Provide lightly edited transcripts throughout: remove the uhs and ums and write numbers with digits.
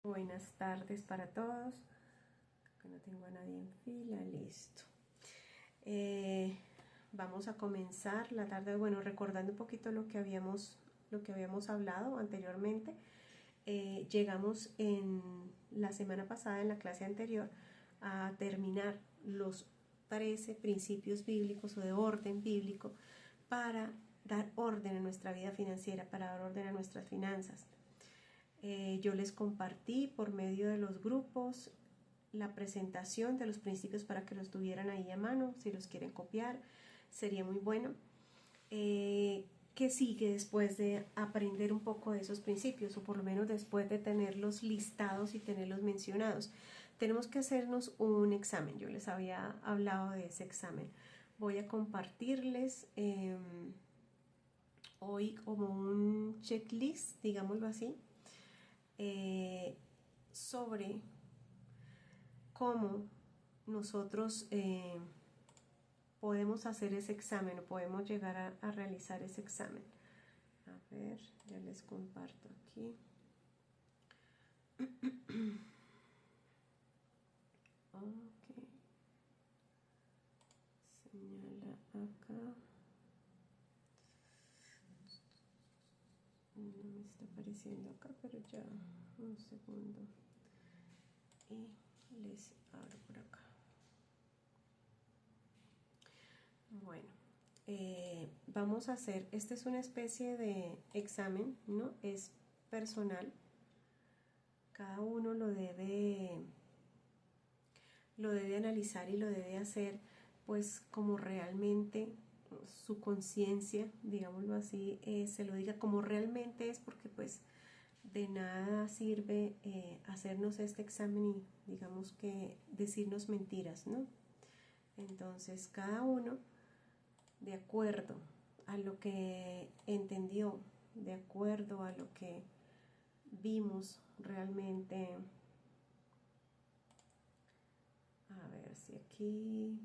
Buenas tardes para todos. Acá no tengo a nadie en fila, listo. Vamos a comenzar la tarde, bueno, recordando un poquito lo que habíamos hablado anteriormente. Llegamos en la semana pasada, en la clase anterior, a terminar los 13 principios bíblicos o de orden bíblico para dar orden a nuestra vida financiera, para dar orden a nuestras finanzas. Yo les compartí por medio de los grupos la presentación de los principios para que los tuvieran ahí a mano. Si los quieren copiar, sería muy bueno. ¿Qué sigue después de aprender un poco de esos principios? O por lo menos después de tenerlos listados y tenerlos mencionados. Tenemos que hacernos un examen. Yo les había hablado de ese examen. Voy a compartirles hoy como un checklist, digámoslo así, sobre cómo nosotros podemos hacer ese examen o podemos llegar a realizar ese examen. A ver, ya les comparto aquí. Ok. Señala acá. No me está apareciendo acá, pero ya un segundo. Y les abro por acá. Bueno, vamos a hacer, esta es una especie de examen, ¿no? Es personal. Cada uno lo debe analizar y lo debe hacer pues como realmente su conciencia, digámoslo así, se lo diga como realmente es, porque pues de nada sirve hacernos este examen y digamos que decirnos mentiras, ¿no? Entonces cada uno, de acuerdo a lo que entendió, de acuerdo a lo que vimos realmente. A ver si aquí.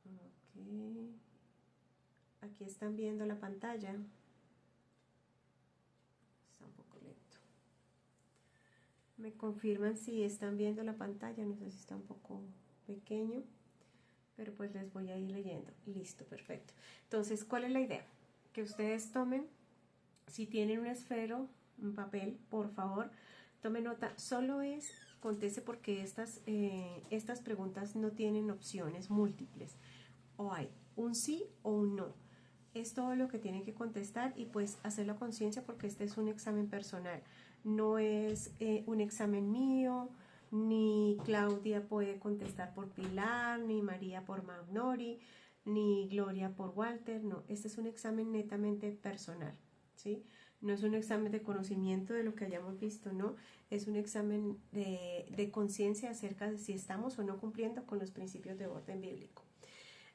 Ok. Aquí están viendo la pantalla. Está un poco lento. Me confirman si están viendo la pantalla. No sé si está un poco pequeño, pero pues les voy a ir leyendo. Listo, perfecto. Entonces, ¿cuál es la idea? Que ustedes tomen, si tienen un esfero, un papel, por favor, tome nota. Solo conteste porque estas preguntas no tienen opciones múltiples. O hay un sí o un no. Es todo lo que tienen que contestar y pues hacer la conciencia, porque este es un examen personal. No es un examen mío, ni Claudia puede contestar por Pilar, ni María por Magnori, ni Gloria por Walter. No, este es un examen netamente personal, ¿sí? No es un examen de conocimiento de lo que hayamos visto, no. Es un examen de conciencia acerca de si estamos o no cumpliendo con los principios de orden bíblico.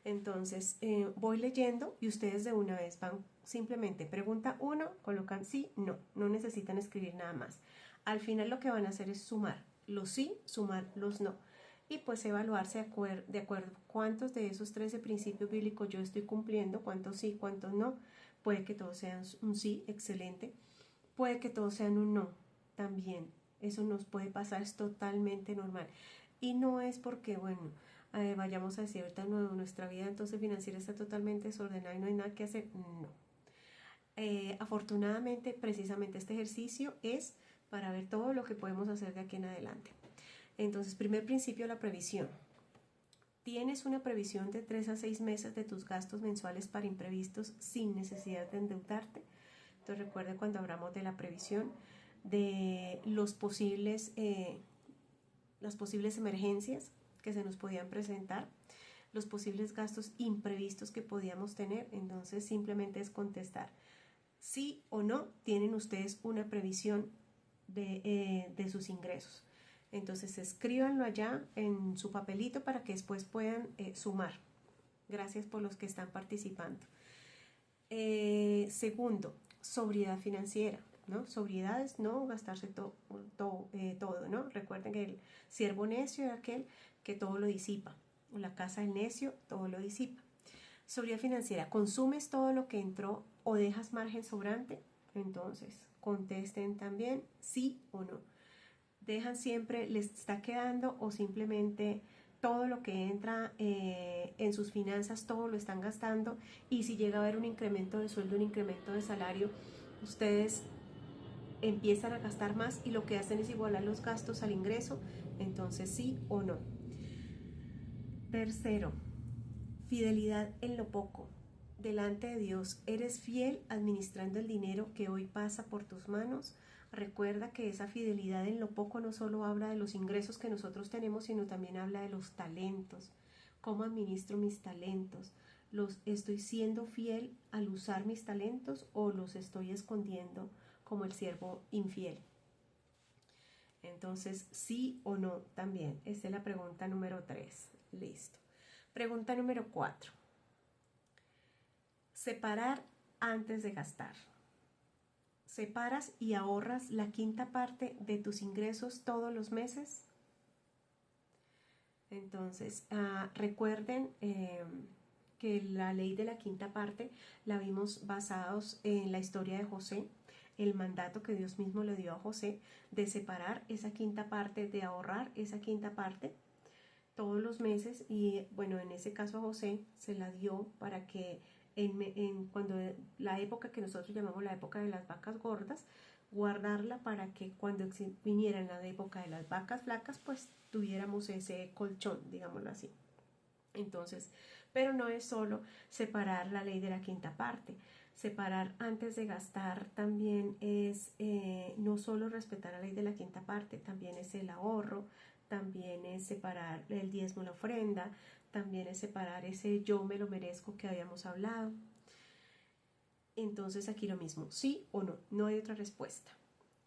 Entonces voy leyendo y ustedes de una vez van, simplemente pregunta 1, colocan sí, no, no necesitan escribir nada más. Al final lo que van a hacer es sumar los sí, sumar los no, y pues evaluarse de acuerdo cuántos de esos 13 principios bíblicos yo estoy cumpliendo, cuántos sí, cuántos no. Puede que todos sean un sí, excelente, puede que todos sean un no, también, eso nos puede pasar, es totalmente normal. Y no es porque, bueno, vayamos a decir ahorita nuestra vida entonces financiera está totalmente desordenada y no hay nada que hacer. No. Afortunadamente, precisamente este ejercicio es para ver todo lo que podemos hacer de aquí en adelante. Entonces, primer principio, la previsión. Tienes una previsión de 3 a 6 meses de tus gastos mensuales para imprevistos sin necesidad de endeudarte. Entonces, recuerde cuando hablamos de la previsión, de las posibles emergencias que se nos podían presentar, los posibles gastos imprevistos que podíamos tener. Entonces simplemente es contestar sí o no. Tienen ustedes una previsión de sus ingresos. Entonces escríbanlo allá en su papelito para que después puedan sumar. Gracias por los que están participando. Segundo, sobriedad financiera, ¿no? Sobriedad es no gastarse todo, ¿no? Recuerden que el siervo necio es aquel que todo lo disipa. La casa del necio todo lo disipa. Sobriedad financiera, ¿consumes todo lo que entró o dejas margen sobrante? Entonces, contesten también sí o no. Dejan siempre, les está quedando o simplemente todo lo que entra en sus finanzas, todo lo están gastando, y si llega a haber un incremento de sueldo, un incremento de salario, ustedes empiezan a gastar más y lo que hacen es igualar los gastos al ingreso. Entonces sí o no. Tercero, fidelidad en lo poco. Delante de Dios, ¿eres fiel administrando el dinero que hoy pasa por tus manos? Recuerda que esa fidelidad en lo poco no solo habla de los ingresos que nosotros tenemos, sino también habla de los talentos. ¿Cómo administro mis talentos? ¿Los estoy siendo fiel al usar mis talentos o los estoy escondiendo como el siervo infiel? Entonces, sí o no también. Esta es la pregunta número 3. Listo. Pregunta número 4. Separar antes de gastar. ¿Separas y ahorras la quinta parte de tus ingresos todos los meses? Entonces, recuerden que la ley de la quinta parte la vimos basados en la historia de José, el mandato que Dios mismo le dio a José de separar esa quinta parte, de ahorrar esa quinta parte todos los meses. Y bueno, en ese caso a José se la dio para que cuando la época que nosotros llamamos la época de las vacas gordas, guardarla para que cuando viniera la época de las vacas flacas, pues tuviéramos ese colchón, digámoslo así. Entonces, pero no es solo separar la ley de la quinta parte. Separar antes de gastar también es no solo respetar la ley de la quinta parte, también es el ahorro, también es separar el diezmo, la ofrenda, también es separar ese yo me lo merezco que habíamos hablado. Entonces aquí lo mismo, sí o no, no hay otra respuesta.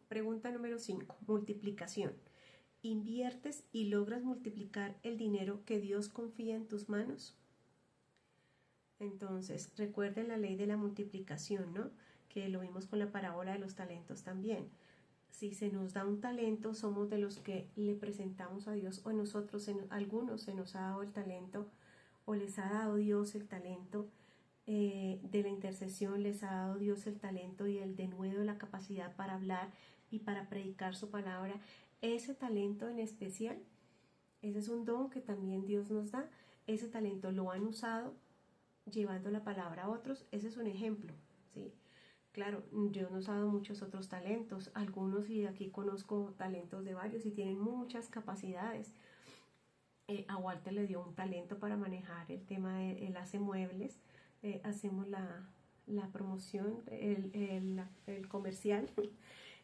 Pregunta número 5, multiplicación. ¿Inviertes y logras multiplicar el dinero que Dios confía en tus manos? Entonces, recuerden la ley de la multiplicación, ¿no? Que lo vimos con la parábola de los talentos también. Si se nos da un talento, somos de los que le presentamos a Dios, o nosotros, algunos se nos ha dado el talento, o les ha dado Dios el talento de la intercesión, les ha dado Dios el talento y el denuedo, la capacidad para hablar y para predicar su palabra. Ese talento en especial, ese es un don que también Dios nos da. Ese talento lo han usado llevando la palabra a otros. Ese es un ejemplo, ¿sí? Claro, Dios nos ha dado muchos otros talentos, algunos, y aquí conozco talentos de varios y tienen muchas capacidades. A Walter le dio un talento para manejar el tema de él hace muebles. Hacemos la promoción, el comercial.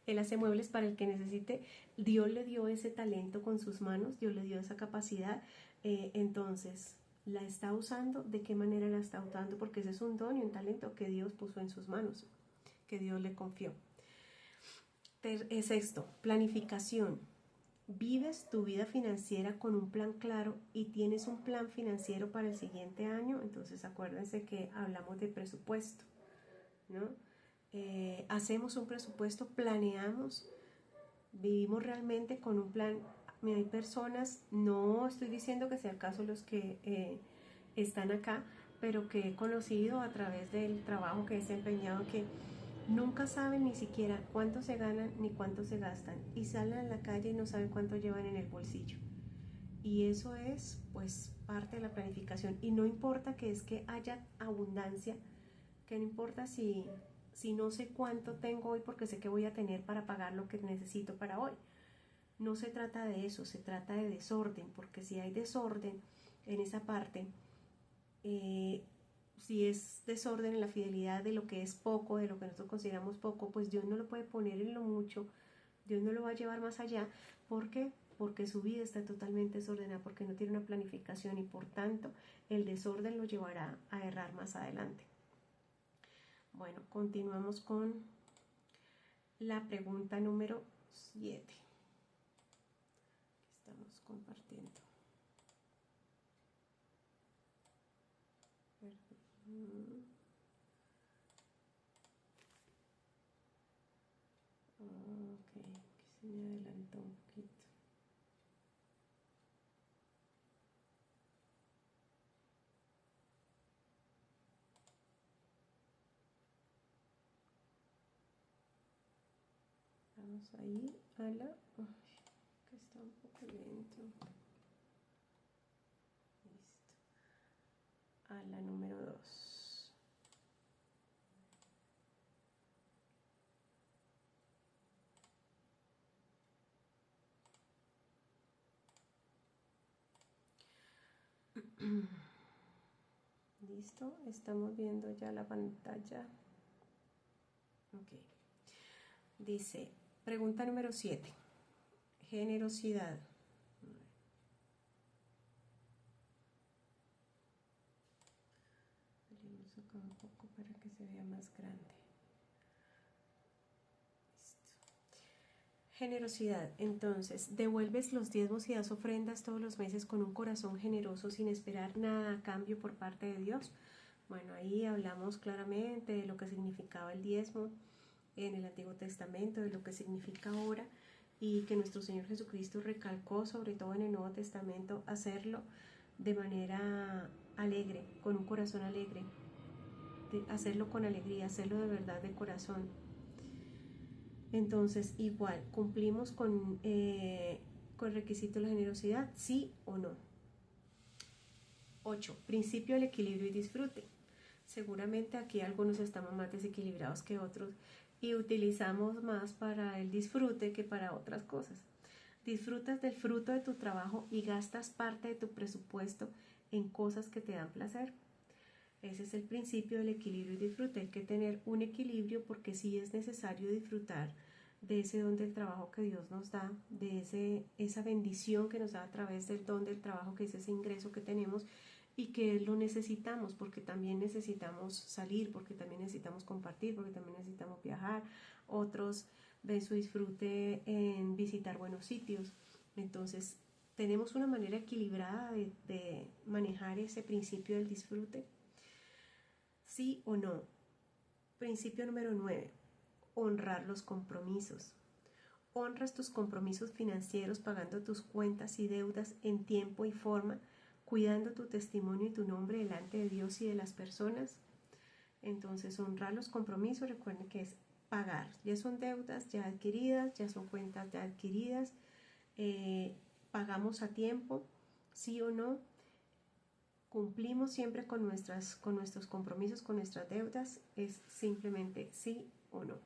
Él hace muebles para el que necesite. Dios le dio ese talento con sus manos, Dios le dio esa capacidad. Entonces, ¿la está usando? ¿De qué manera la está usando? Porque ese es un don y un talento que Dios puso en sus manos, que Dios le confió. Sexto, planificación. ¿Vives tu vida financiera con un plan claro y tienes un plan financiero para el siguiente año? Entonces acuérdense que hablamos de presupuesto, ¿no? Hacemos un presupuesto, planeamos, vivimos realmente con un plan. Hay personas, no estoy diciendo que sea el caso los que están acá, pero que he conocido a través del trabajo que he desempeñado, que nunca saben ni siquiera cuánto se ganan ni cuánto se gastan, y salen a la calle y no saben cuánto llevan en el bolsillo. Y eso es pues parte de la planificación. Y no importa que es que haya abundancia, que no importa si no sé cuánto tengo hoy porque sé que voy a tener para pagar lo que necesito para hoy. No se trata de eso, se trata de desorden, porque si hay desorden en esa parte, si es desorden en la fidelidad de lo que es poco, de lo que nosotros consideramos poco, pues Dios no lo puede poner en lo mucho, Dios no lo va a llevar más allá. ¿Por qué? Porque su vida está totalmente desordenada, porque no tiene una planificación, y por tanto el desorden lo llevará a errar más adelante. Bueno, continuamos con la pregunta número 7. Estamos compartiendo. Ok, aquí se me adelantó un poquito. Vamos ahí a la... Ay, que está un poco lento. Listo. A la número 2. Listo, estamos viendo ya la pantalla. Ok. Dice, pregunta número 7. Generosidad. Salimos acá un poco para que se vea más grande. Generosidad. Entonces, devuelves los diezmos y das ofrendas todos los meses con un corazón generoso sin esperar nada a cambio por parte de Dios. Bueno, ahí hablamos claramente de lo que significaba el diezmo en el Antiguo Testamento, de lo que significa ahora, y que nuestro Señor Jesucristo recalcó, sobre todo en el Nuevo Testamento, hacerlo de manera alegre, con un corazón alegre, hacerlo con alegría, hacerlo de verdad, de corazón. Entonces, igual, ¿cumplimos con el requisito de la generosidad? ¿Sí o no? 8. Principio del equilibrio y disfrute. Seguramente aquí algunos estamos más desequilibrados que otros y utilizamos más para el disfrute que para otras cosas. Disfrutas del fruto de tu trabajo y gastas parte de tu presupuesto en cosas que te dan placer. Ese es el principio del equilibrio y disfrute. Hay que tener un equilibrio porque sí es necesario disfrutar de ese don del trabajo que Dios nos da, de esa bendición que nos da a través del don del trabajo, que es ese ingreso que tenemos y que lo necesitamos porque también necesitamos salir, porque también necesitamos compartir, porque también necesitamos viajar. Otros ven su disfrute en visitar buenos sitios. Entonces, tenemos una manera equilibrada de manejar ese principio del disfrute. ¿Sí o no? Principio número 9. Honrar los compromisos. Honras tus compromisos financieros pagando tus cuentas y deudas en tiempo y forma, cuidando tu testimonio y tu nombre delante de Dios y de las personas. Entonces, honrar los compromisos, recuerden que es pagar. Ya son deudas ya adquiridas, ya son cuentas ya adquiridas. Pagamos a tiempo, ¿sí o no? Cumplimos siempre con nuestros compromisos, con nuestras deudas. Es simplemente sí o no.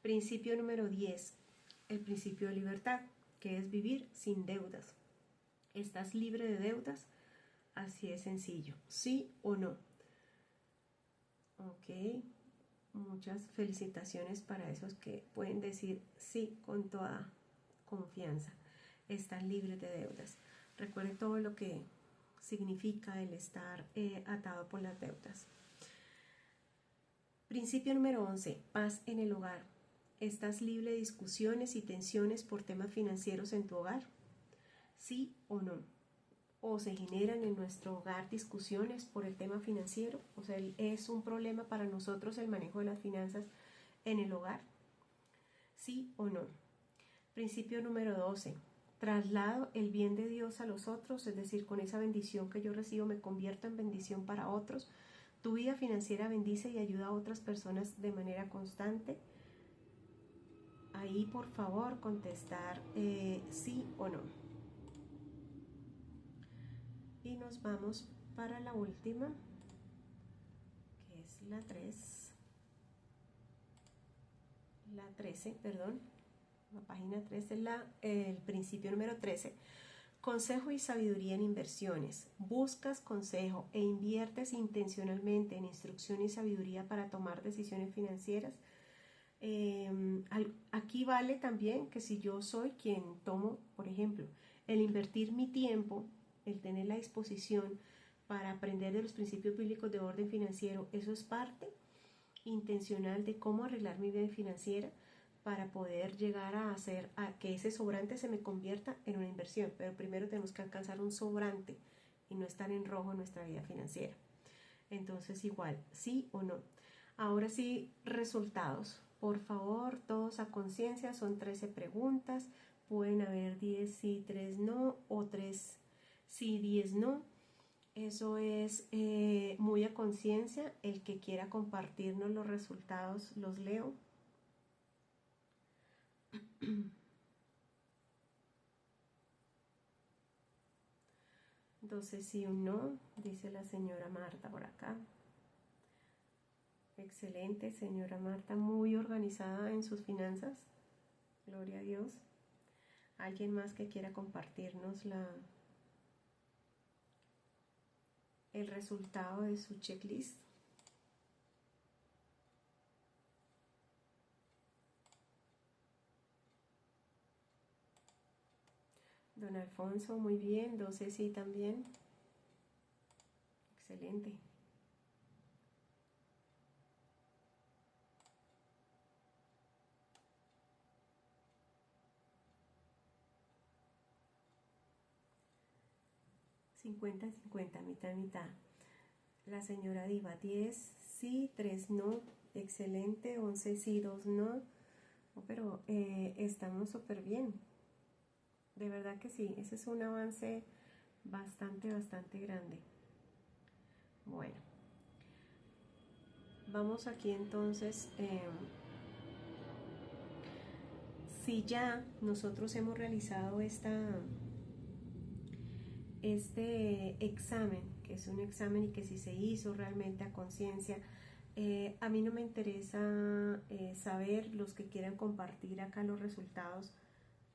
Principio número 10. El principio de libertad, que es vivir sin deudas. ¿Estás libre de deudas? Así es sencillo. ¿Sí o no? Ok. Muchas felicitaciones para esos que pueden decir sí con toda confianza. Están libres de deudas. Recuerden todo lo que significa el estar atado por las deudas. Principio número 11. Paz en el hogar. ¿Estás libre de discusiones y tensiones por temas financieros en tu hogar? ¿Sí o no? ¿O se generan en nuestro hogar discusiones por el tema financiero? O sea, ¿es un problema para nosotros el manejo de las finanzas en el hogar? ¿Sí o no? Principio número 12. Traslado el bien de Dios a los otros, es decir, con esa bendición que yo recibo me convierto en bendición para otros. Tu vida financiera bendice y ayuda a otras personas de manera constante. Ahí, por favor, contestar sí o no. Y nos vamos para la última, que es la 13, perdón. La página 3 es el principio número 13. Consejo y sabiduría en inversiones. Buscas consejo e inviertes intencionalmente en instrucción y sabiduría para tomar decisiones financieras. Aquí vale también que si yo soy quien tomo, por ejemplo, el invertir mi tiempo, el tener la disposición para aprender de los principios bíblicos de orden financiero, eso es parte intencional de cómo arreglar mi vida financiera para poder llegar a que ese sobrante se me convierta en una inversión. Pero primero tenemos que alcanzar un sobrante y no estar en rojo en nuestra vida financiera. Entonces, igual, sí o no. Ahora sí, resultados. Por favor, todos a conciencia, son 13 preguntas. Pueden haber 10 sí, 3 no, o 3 sí, 10 no. Eso es muy a conciencia. El que quiera compartirnos los resultados, los leo. 12 sí, un no, dice la señora Marta por acá. Excelente, señora Marta, muy organizada en sus finanzas. Gloria a Dios. ¿Alguien más que quiera compartirnos el resultado de su checklist? Don Alfonso, muy bien. 12 sí también. Excelente. $50-50, mitad, mitad. La señora Diva, 10 sí, 3 no. Excelente. 11 sí, 2 no. Pero estamos súper bien. De verdad que sí. Ese es un avance bastante grande. Bueno. Vamos aquí entonces. Si ya nosotros hemos realizado este examen, que es un examen y que si se hizo realmente a conciencia, a mí no me interesa saber los que quieran compartir acá los resultados,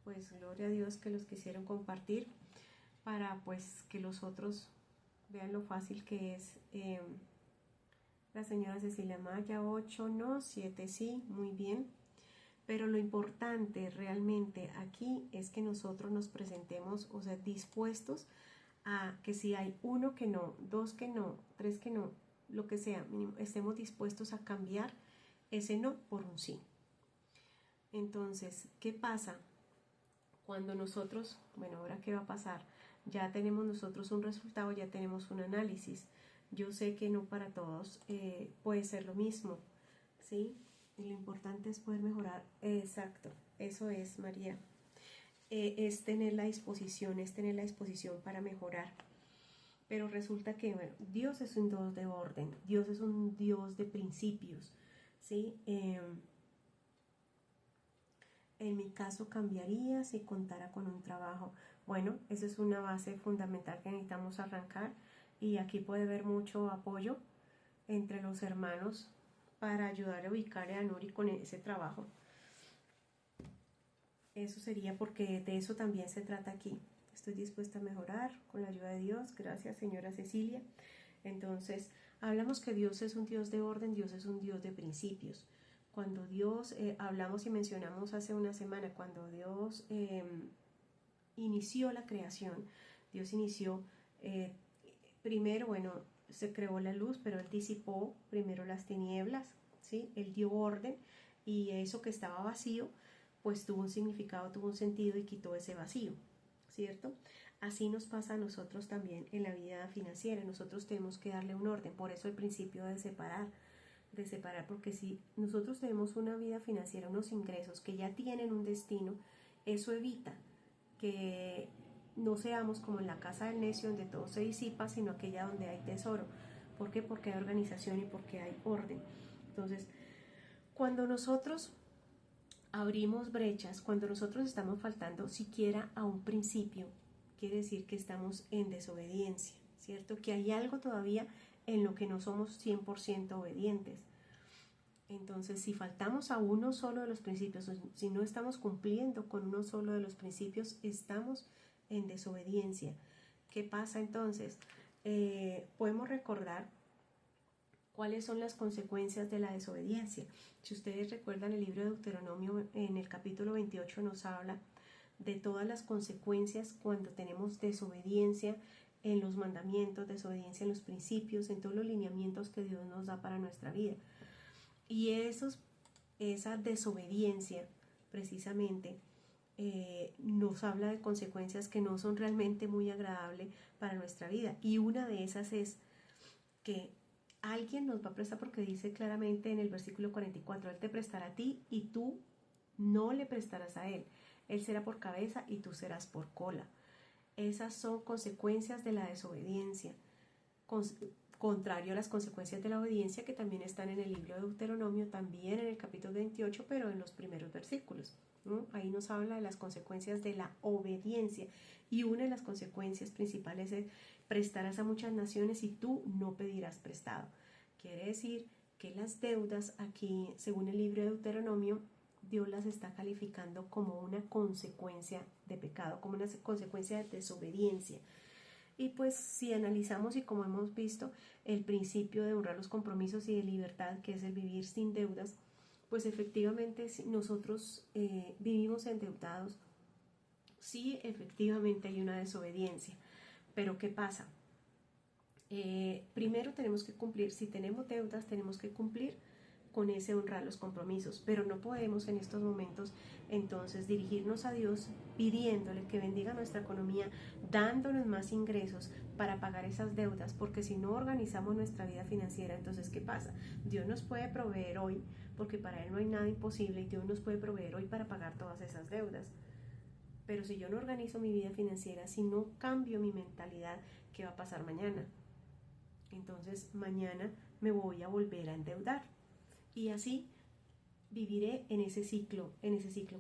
pues gloria a Dios que los quisieron compartir para pues que los otros vean lo fácil que es. La señora Cecilia Maya, 8 no, 7 sí, muy bien. Pero lo importante realmente aquí es que nosotros nos presentemos, o sea, dispuestos a que si hay uno que no, dos que no, tres que no, lo que sea, estemos dispuestos a cambiar ese no por un sí. Entonces, ¿qué pasa? Cuando nosotros, bueno, ahora qué va a pasar, ya tenemos nosotros un resultado, ya tenemos un análisis. Yo sé que no para todos puede ser lo mismo, ¿sí? Y lo importante es poder mejorar. Exacto, eso es, María. Es tener la disposición para mejorar. Pero resulta que, bueno, Dios es un Dios de orden, Dios es un Dios de principios, ¿sí? En mi caso cambiaría si contara con un trabajo. Bueno, esa es una base fundamental que necesitamos arrancar y aquí puede haber mucho apoyo entre los hermanos para ayudar a ubicar a Nuri con ese trabajo. Eso sería porque de eso también se trata aquí. Estoy dispuesta a mejorar con la ayuda de Dios. Gracias, señora Cecilia. Entonces, hablamos que Dios es un Dios de orden, Dios es un Dios de principios. Cuando Dios, hablamos y mencionamos hace una semana, cuando Dios inició la creación, Dios inició, primero, bueno, se creó la luz, pero Él disipó primero las tinieblas, ¿sí? Él dio orden y eso que estaba vacío, pues tuvo un significado, tuvo un sentido y quitó ese vacío, ¿cierto? Así nos pasa a nosotros también en la vida financiera. Nosotros tenemos que darle un orden, por eso el principio de separar, porque si nosotros tenemos una vida financiera, unos ingresos que ya tienen un destino, eso evita que no seamos como en la casa del necio donde todo se disipa, sino aquella donde hay tesoro. ¿Por qué? Porque hay organización y porque hay orden. Entonces, cuando nosotros abrimos brechas, cuando nosotros estamos faltando siquiera a un principio, quiere decir que estamos en desobediencia, ¿cierto? Que hay algo todavía en lo que no somos 100% obedientes. Entonces, si faltamos a uno solo de los principios, si no estamos cumpliendo con uno solo de los principios, estamos en desobediencia. ¿Qué pasa entonces? Podemos recordar cuáles son las consecuencias de la desobediencia. Si ustedes recuerdan, el libro de Deuteronomio en el capítulo 28 nos habla de todas las consecuencias cuando tenemos desobediencia en los mandamientos, desobediencia en los principios, en todos los lineamientos que Dios nos da para nuestra vida. Y esa desobediencia precisamente nos habla de consecuencias que no son realmente muy agradables para nuestra vida. Y una de esas es que alguien nos va a prestar, porque dice claramente en el versículo 44, Él te prestará a ti y tú no le prestarás a Él. Él será por cabeza y tú serás por cola. Esas son consecuencias de la desobediencia. Contrario a las consecuencias de la obediencia que también están en el libro de Deuteronomio, también en el capítulo 28, pero en los primeros versículos, ¿no? Ahí nos habla de las consecuencias de la obediencia, y una de las consecuencias principales es: prestarás a muchas naciones y tú no pedirás prestado. Quiere decir que las deudas aquí, según el libro de Deuteronomio, Dios las está calificando como una consecuencia de pecado, como una consecuencia de desobediencia. Y pues si analizamos, y como hemos visto, el principio de honrar los compromisos y de libertad, que es el vivir sin deudas, pues efectivamente si nosotros vivimos endeudados, sí, efectivamente hay una desobediencia. Pero ¿qué pasa? Primero tenemos que cumplir, si tenemos deudas, tenemos que cumplir con ese honrar los compromisos, pero no podemos en estos momentos entonces dirigirnos a Dios pidiéndole que bendiga nuestra economía, dándonos más ingresos para pagar esas deudas, porque si no organizamos nuestra vida financiera, entonces ¿qué pasa? Dios nos puede proveer hoy, porque para Él no hay nada imposible, y Dios nos puede proveer hoy para pagar todas esas deudas. Pero si yo no organizo mi vida financiera, si no cambio mi mentalidad, ¿qué va a pasar mañana? Entonces mañana me voy a volver a endeudar. Y así viviré en ese ciclo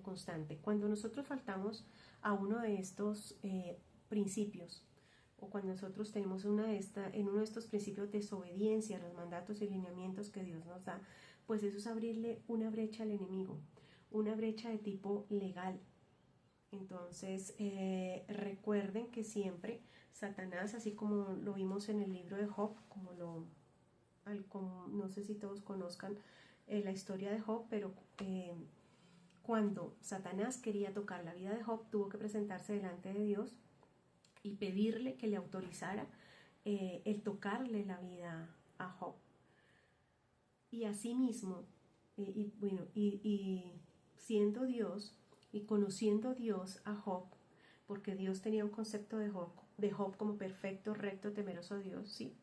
constante. Cuando nosotros faltamos a uno de estos principios, o cuando nosotros tenemos en uno de estos principios de desobediencia a los mandatos y lineamientos que Dios nos da, pues eso es abrirle una brecha al enemigo, una brecha de tipo legal. Entonces recuerden que siempre Satanás, así como lo vimos en el libro de Job, no sé si todos conozcan la historia de Job, pero cuando Satanás quería tocar la vida de Job, tuvo que presentarse delante de Dios y pedirle que le autorizara el tocarle la vida a Job. Y asimismo, y siendo Dios y conociendo Dios a Job, porque Dios tenía un concepto de Job como perfecto, recto, temeroso a Dios, ¿sí?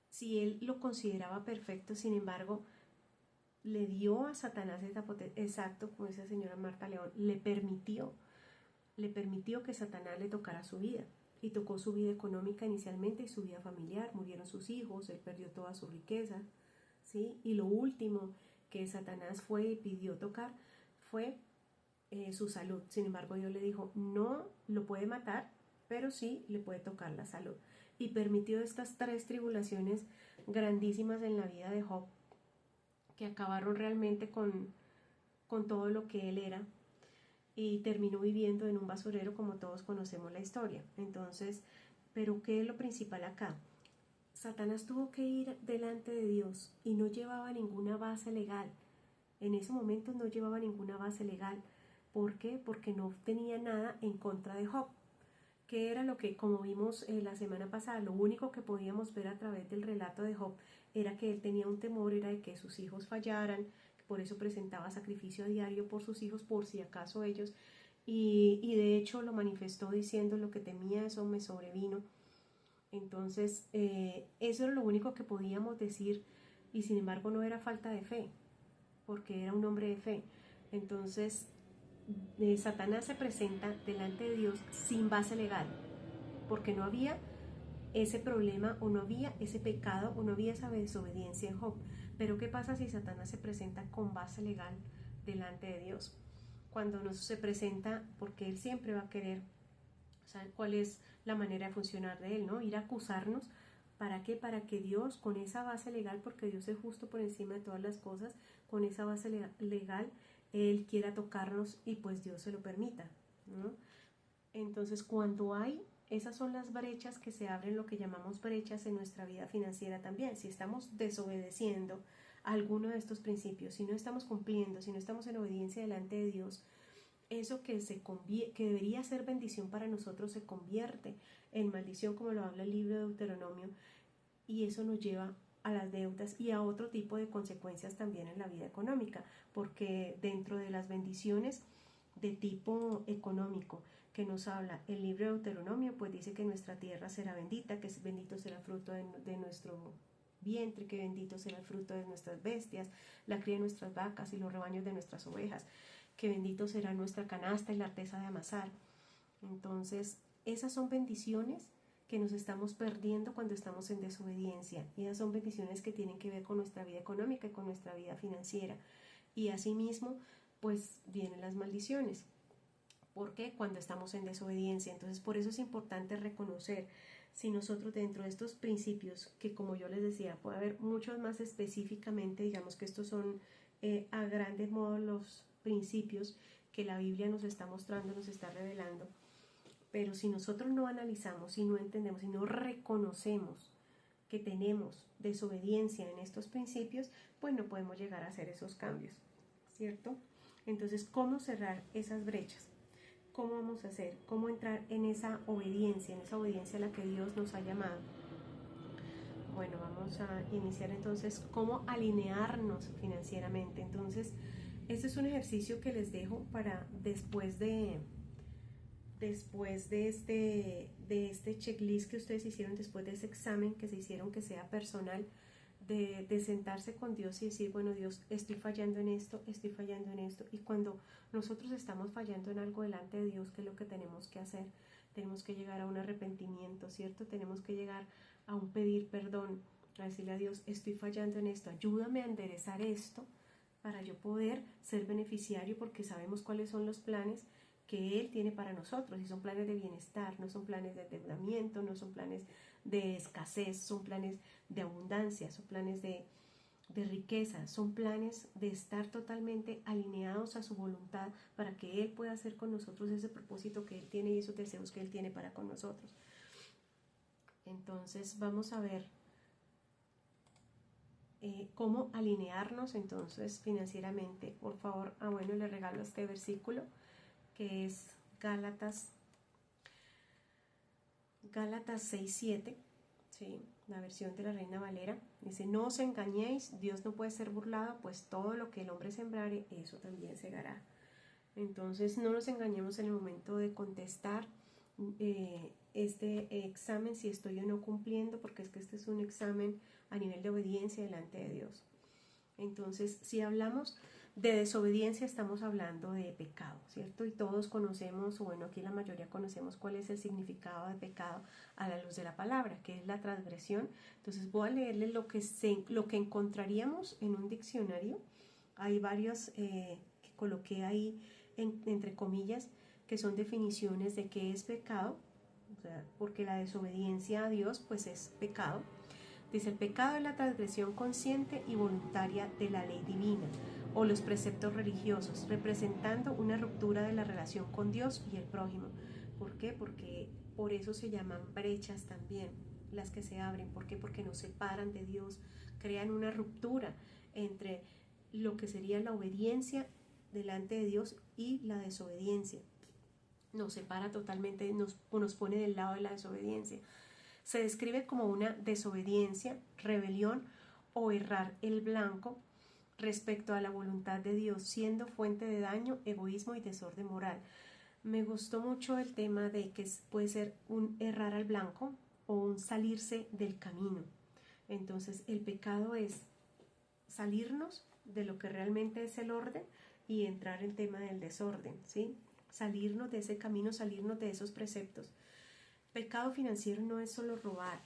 Si él lo consideraba perfecto, sin embargo, le dio a Satanás exacto, como dice la señora Marta León, le permitió que Satanás le tocara su vida, y tocó su vida económica inicialmente y su vida familiar. Murieron sus hijos, él perdió toda su riqueza, ¿sí? Y lo último que Satanás fue y pidió tocar fue su salud. Sin embargo, Dios le dijo: no lo puede matar, pero sí le puede tocar la salud. Y permitió estas 3 tribulaciones grandísimas en la vida de Job, que acabaron realmente con todo lo que él era, y terminó viviendo en un basurero, como todos conocemos la historia. Entonces, ¿pero qué es lo principal acá? Satanás tuvo que ir delante de Dios y no llevaba ninguna base legal. En ese momento no llevaba ninguna base legal. ¿Por qué? Porque no tenía nada en contra de Job. ¿Qué era lo que, como vimos la semana pasada, lo único que podíamos ver a través del relato de Job era que él tenía un temor, era de que sus hijos fallaran, por eso presentaba sacrificio a diario por sus hijos, por si acaso ellos, y de hecho lo manifestó diciendo: lo que temía, eso me sobrevino. Entonces eso era lo único que podíamos decir, y sin embargo no era falta de fe, porque era un hombre de fe. Entonces Satanás se presenta delante de Dios sin base legal, porque no había ese problema, o no había ese pecado, o no había esa desobediencia en Job. Pero ¿qué pasa si Satanás se presenta con base legal delante de Dios? Cuando no se presenta, porque él siempre va a querer saber cuál es la manera de funcionar de él, ¿no? Ir a acusarnos. ¿Para qué? Para que Dios, con esa base legal, porque Dios es justo por encima de todas las cosas, con esa base legal, Él quiera tocarnos, y pues Dios se lo permita, ¿no? Entonces, cuando hay, esas son las brechas que se abren, lo que llamamos brechas en nuestra vida financiera también. Si estamos desobedeciendo alguno de estos principios, si no estamos cumpliendo, si no estamos en obediencia delante de Dios, eso que debería ser bendición para nosotros se convierte en maldición, como lo habla el libro de Deuteronomio, y eso nos lleva a las deudas y a otro tipo de consecuencias también en la vida económica, porque dentro de las bendiciones de tipo económico que nos habla el libro de Deuteronomio, pues dice que nuestra tierra será bendita, que bendito será el fruto de nuestro vientre, que bendito será el fruto de nuestras bestias, la cría de nuestras vacas y los rebaños de nuestras ovejas, que bendito será nuestra canasta y la arteza de amasar. Entonces, esas son bendiciones que nos estamos perdiendo cuando estamos en desobediencia, y esas son bendiciones que tienen que ver con nuestra vida económica y con nuestra vida financiera. Y asimismo, pues vienen las maldiciones. ¿Por qué? Cuando estamos en desobediencia. Entonces, por eso es importante reconocer si nosotros dentro de estos principios, que como yo les decía, puede haber muchos más específicamente, digamos que estos son a grandes modos los principios que la Biblia nos está mostrando, nos está revelando, pero si nosotros no analizamos, si no entendemos, si no reconocemos que tenemos desobediencia en estos principios, pues no podemos llegar a hacer esos cambios, ¿cierto? Entonces, ¿cómo cerrar esas brechas? ¿Cómo vamos a hacer? ¿Cómo entrar en esa obediencia a la que Dios nos ha llamado? Bueno, vamos a iniciar entonces cómo alinearnos financieramente. Entonces, este es un ejercicio que les dejo para después de este checklist que ustedes hicieron, después de ese examen que se hicieron, que sea personal, de sentarse con Dios y decir, bueno, Dios, estoy fallando en esto, estoy fallando en esto. Y cuando nosotros estamos fallando en algo delante de Dios, ¿qué es lo que tenemos que hacer? Tenemos que llegar a un arrepentimiento, ¿cierto? Tenemos que llegar a un pedir perdón, a decirle a Dios, estoy fallando en esto, ayúdame a enderezar esto para yo poder ser beneficiario, porque sabemos cuáles son los planes que Él tiene para nosotros, y son planes de bienestar, no son planes de endeudamiento, no son planes de escasez, son planes de abundancia, son planes de riqueza, son planes de estar totalmente alineados a su voluntad para que Él pueda hacer con nosotros ese propósito que Él tiene y esos deseos que Él tiene para con nosotros. Entonces vamos a ver cómo alinearnos entonces financieramente. Por favor, bueno, le regalo este versículo que es Gálatas 6:7, ¿sí? La versión de la Reina Valera, dice, no os engañéis, Dios no puede ser burlado, pues todo lo que el hombre sembrare, eso también segará. Entonces no nos engañemos en el momento de contestar este examen, si estoy o no cumpliendo, porque es que este es un examen a nivel de obediencia delante de Dios. Entonces, si hablamos de desobediencia, estamos hablando de pecado, ¿cierto? Y todos conocemos, o bueno, aquí la mayoría conocemos cuál es el significado de pecado a la luz de la palabra, que es la transgresión. Entonces voy a leerles lo que encontraríamos en un diccionario. Hay varios que coloqué ahí entre comillas, que son definiciones de qué es pecado, o sea, porque la desobediencia a Dios pues es pecado. Dice, el pecado es la transgresión consciente y voluntaria de la ley divina o los preceptos religiosos, representando una ruptura de la relación con Dios y el prójimo. ¿Por qué? Porque por eso se llaman brechas también, las que se abren. ¿Por qué? Porque nos separan de Dios, crean una ruptura entre lo que sería la obediencia delante de Dios y la desobediencia. Nos separa totalmente, nos pone del lado de la desobediencia. Se describe como una desobediencia, rebelión o errar el blanco respecto a la voluntad de Dios, siendo fuente de daño, egoísmo y desorden moral. Me gustó mucho el tema de que puede ser un errar al blanco o un salirse del camino. Entonces, el pecado es salirnos de lo que realmente es el orden y entrar en tema del desorden, ¿sí? Salirnos de ese camino, salirnos de esos preceptos. Pecado financiero no es solo robar,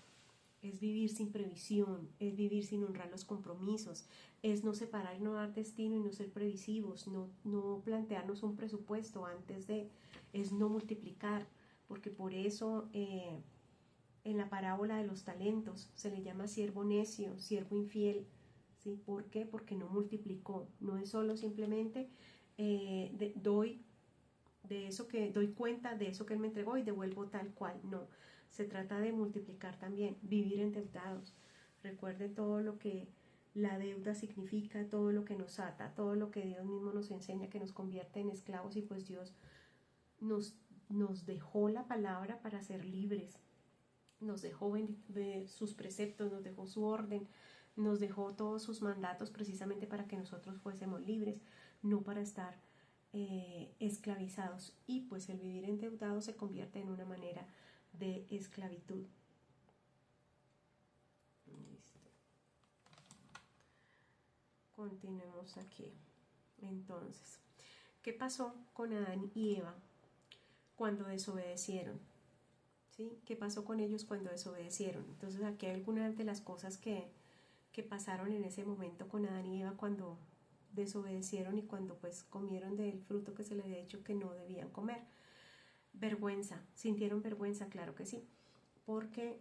es vivir sin previsión, es vivir sin honrar los compromisos, es no separar, no dar destino y no ser previsivos, no plantearnos un presupuesto antes de, es no multiplicar, porque por eso en la parábola de los talentos se le llama siervo necio, siervo infiel, ¿sí? ¿Por qué? Porque no multiplicó, no es solo simplemente doy cuenta de eso que Él me entregó y devuelvo tal cual. No, se trata de multiplicar también, vivir endeudados. Recuerden todo lo que la deuda significa, todo lo que nos ata, todo lo que Dios mismo nos enseña, que nos convierte en esclavos, y pues Dios nos dejó la palabra para ser libres, nos dejó sus preceptos, nos dejó su orden, nos dejó todos sus mandatos precisamente para que nosotros fuésemos libres, no para estar esclavizados, y pues el vivir endeudado se convierte en una manera de esclavitud. Listo. Continuemos aquí. Entonces, ¿qué pasó con Adán y Eva cuando desobedecieron? ¿Sí? ¿Qué pasó con ellos cuando desobedecieron? Entonces aquí hay algunas de las cosas que pasaron en ese momento con Adán y Eva cuando desobedecieron y cuando pues comieron del fruto que se les había dicho que no debían comer. Vergüenza, sintieron vergüenza, claro que sí, porque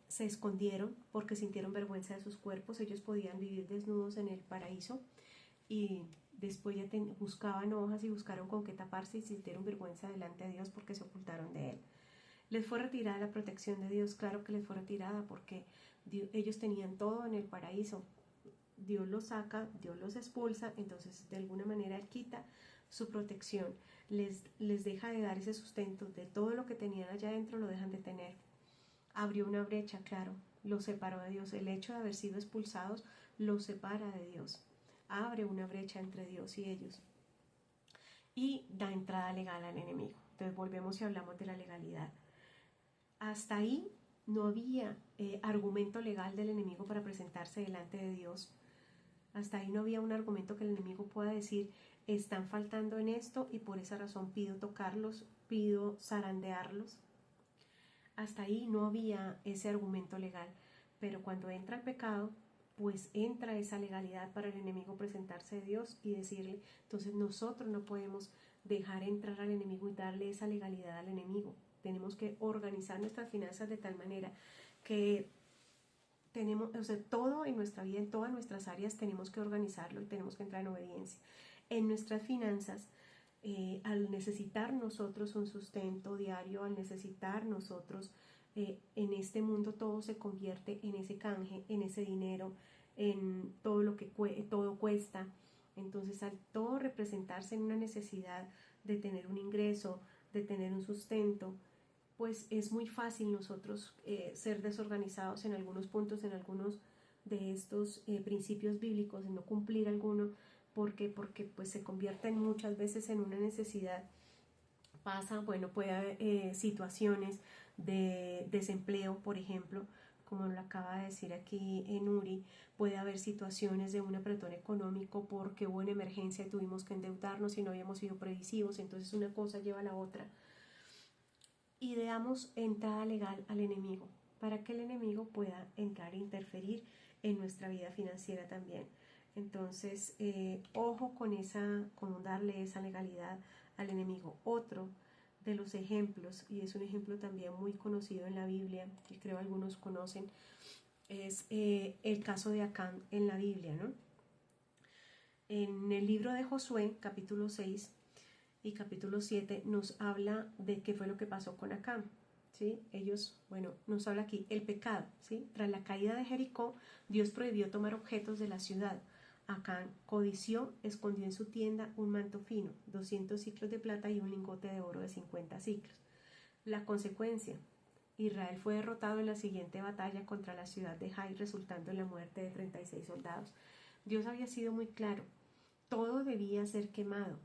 se escondieron, porque sintieron vergüenza de sus cuerpos. Ellos podían vivir desnudos en el paraíso y después ya buscaban hojas y buscaron con qué taparse y sintieron vergüenza delante de Dios porque se ocultaron de Él. Les fue retirada la protección de Dios, claro que les fue retirada porque ellos tenían todo en el paraíso. Dios los saca, Dios los expulsa, entonces de alguna manera Él quita su protección, les deja de dar ese sustento de todo lo que tenían allá adentro, lo dejan de tener. Abrió una brecha, claro, los separó de Dios. El hecho de haber sido expulsados los separa de Dios, abre una brecha entre Dios y ellos y da entrada legal al enemigo. Entonces volvemos y hablamos de la legalidad. Hasta ahí no había argumento legal del enemigo para presentarse delante de Dios. Hasta ahí no había un argumento que el enemigo pueda decir, están faltando en esto y por esa razón pido tocarlos, pido zarandearlos. Hasta ahí no había ese argumento legal. Pero cuando entra el pecado, pues entra esa legalidad para el enemigo presentarse a Dios y decirle, entonces nosotros no podemos dejar entrar al enemigo y darle esa legalidad al enemigo. Tenemos que organizar nuestras finanzas de tal manera que tenemos, o sea, todo en nuestra vida, en todas nuestras áreas tenemos que organizarlo y tenemos que entrar en obediencia. En nuestras finanzas, al necesitar nosotros un sustento diario, al necesitar nosotros, en este mundo todo se convierte en ese canje, en ese dinero, en todo lo que todo cuesta. Entonces, al todo representarse en una necesidad de tener un ingreso, de tener un sustento, pues es muy fácil nosotros ser desorganizados en algunos puntos, en algunos de estos principios bíblicos, en no cumplir alguno, porque pues se convierten muchas veces en una necesidad. Pasa, bueno, puede haber situaciones de desempleo, por ejemplo, como lo acaba de decir aquí en Uri, puede haber situaciones de un apretón económico porque hubo una emergencia y tuvimos que endeudarnos y no habíamos sido previsivos, entonces una cosa lleva a la otra. Y damos entrada legal al enemigo para que el enemigo pueda entrar e interferir en nuestra vida financiera también. Entonces, ojo con darle esa legalidad al enemigo. Otro de los ejemplos, y es un ejemplo también muy conocido en la Biblia, que creo algunos conocen, es el caso de Acán en la Biblia, ¿no? En el libro de Josué, capítulo 6 y capítulo 7, nos habla de qué fue lo que pasó con Acán. ¿Sí? Ellos, bueno, nos habla aquí el pecado, ¿sí? Tras la caída de Jericó, Dios prohibió tomar objetos de la ciudad. Acán codició, escondió en su tienda un manto fino, 200 ciclos de plata y un lingote de oro de 50 ciclos. La consecuencia, Israel fue derrotado en la siguiente batalla contra la ciudad de Jai, resultando en la muerte de 36 soldados. Dios había sido muy claro, todo debía ser quemado.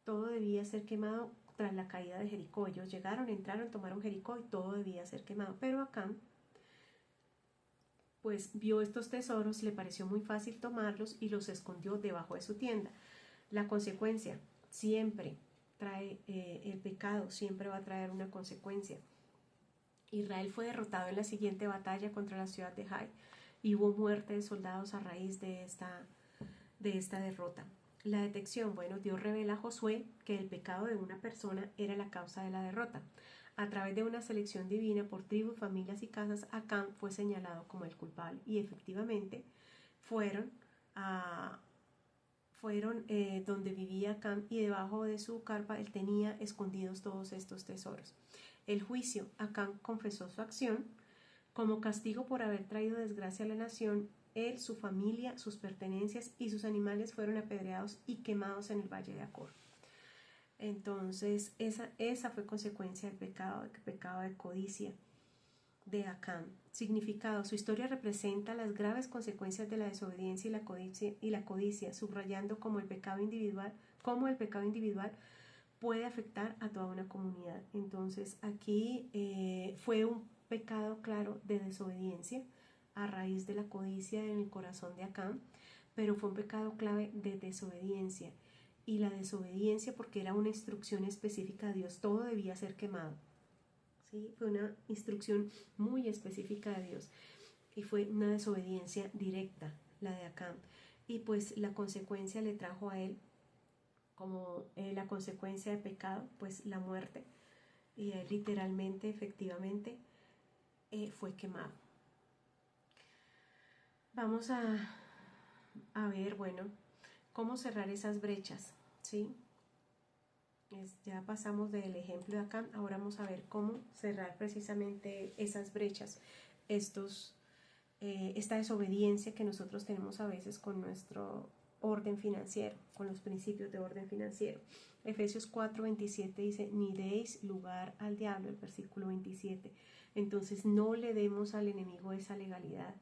Todo debía ser quemado tras la caída de Jericó. Ellos llegaron, entraron, tomaron Jericó y todo debía ser quemado. Pero Acán, pues vio estos tesoros, le pareció muy fácil tomarlos y los escondió debajo de su tienda. La consecuencia siempre trae el pecado, siempre va a traer una consecuencia. Israel fue derrotado en la siguiente batalla contra la ciudad de Jai y hubo muerte de soldados a raíz de esta derrota. La detección, bueno, Dios revela a Josué que el pecado de una persona era la causa de la derrota. A través de una selección divina por tribus, familias y casas, Acán fue señalado como el culpable y efectivamente fueron donde vivía Acán y debajo de su carpa él tenía escondidos todos estos tesoros. El juicio, Acán confesó su acción como castigo por haber traído desgracia a la nación. Él, su familia, sus pertenencias y sus animales fueron apedreados y quemados en el valle de Acor. Entonces, esa fue consecuencia del pecado de codicia de Acán. Significado: su historia representa las graves consecuencias de la desobediencia y la codicia, subrayando cómo el pecado individual puede afectar a toda una comunidad. Entonces, aquí fue un pecado claro de desobediencia a raíz de la codicia en el corazón de Acán, pero fue un pecado clave de desobediencia. Y la desobediencia porque era una instrucción específica de Dios, todo debía ser quemado. ¿Sí? Fue una instrucción muy específica de Dios y fue una desobediencia directa la de Acán. y pues la consecuencia le trajo a él como la consecuencia de pecado, pues la muerte, y él literalmente, efectivamente, fue quemado. Vamos a ver, bueno, cómo cerrar esas brechas, ¿sí? Ya pasamos del ejemplo de acá, ahora vamos a ver cómo cerrar precisamente esas brechas, esta desobediencia que nosotros tenemos a veces con nuestro orden financiero, con los principios de orden financiero. Efesios 4:27 dice, ni deis lugar al diablo, el versículo 27. Entonces no le demos al enemigo esa legalidad.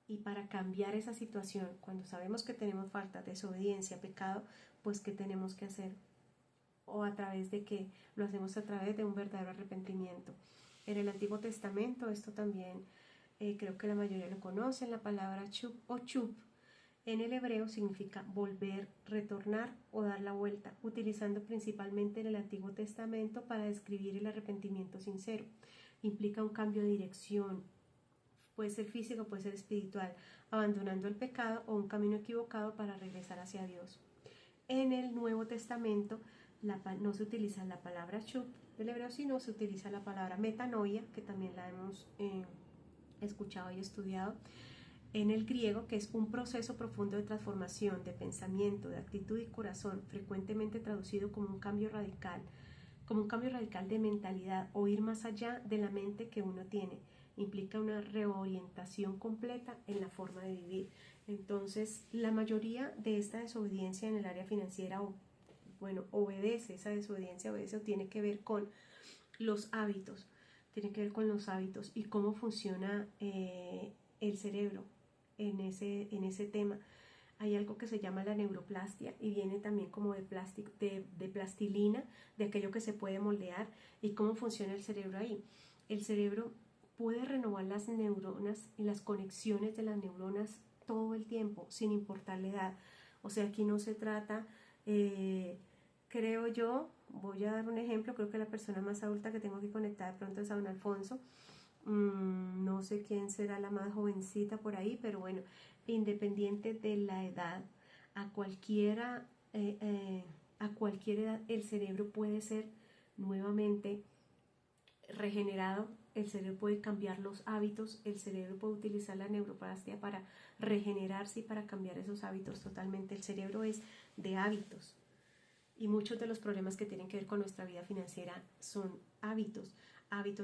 Y para cambiar esa situación, cuando sabemos que tenemos falta, desobediencia, pecado, pues ¿qué tenemos que hacer? O a través de qué? Lo hacemos a través de un verdadero arrepentimiento. En el Antiguo Testamento, esto también creo que la mayoría lo conocen, la palabra chup o chup en el hebreo significa volver, retornar o dar la vuelta, utilizando principalmente en el Antiguo Testamento para describir el arrepentimiento sincero. Implica un cambio de dirección, puede ser físico, puede ser espiritual, abandonando el pecado o un camino equivocado para regresar hacia Dios. En el Nuevo Testamento no se utiliza la palabra chup del hebreo, sino se utiliza la palabra metanoia, que también la hemos escuchado y estudiado en el griego, que es un proceso profundo de transformación de pensamiento, de actitud y corazón, frecuentemente traducido como un cambio radical de mentalidad o ir más allá de la mente que uno tiene. Implica una reorientación completa en la forma de vivir. Entonces, la mayoría de esta desobediencia en el área financiera, esa desobediencia obedece o tiene que ver con los hábitos, y cómo funciona el cerebro en ese tema. Hay algo que se llama la neuroplastia y viene también como de plastilina, de aquello que se puede moldear, y cómo funciona el cerebro ahí. El cerebro puede renovar las neuronas y las conexiones de las neuronas todo el tiempo, sin importar la edad. O sea, aquí no se trata, creo yo, voy a dar un ejemplo, creo que la persona más adulta que tengo que conectar de pronto es a don Alfonso. No sé quién será la más jovencita por ahí, pero bueno, independiente de la edad, a cualquier edad el cerebro puede ser nuevamente regenerado, el cerebro puede cambiar los hábitos, el cerebro puede utilizar la neuroplastia para regenerarse y para cambiar esos hábitos totalmente. El cerebro es de hábitos y muchos de los problemas que tienen que ver con nuestra vida financiera son hábitos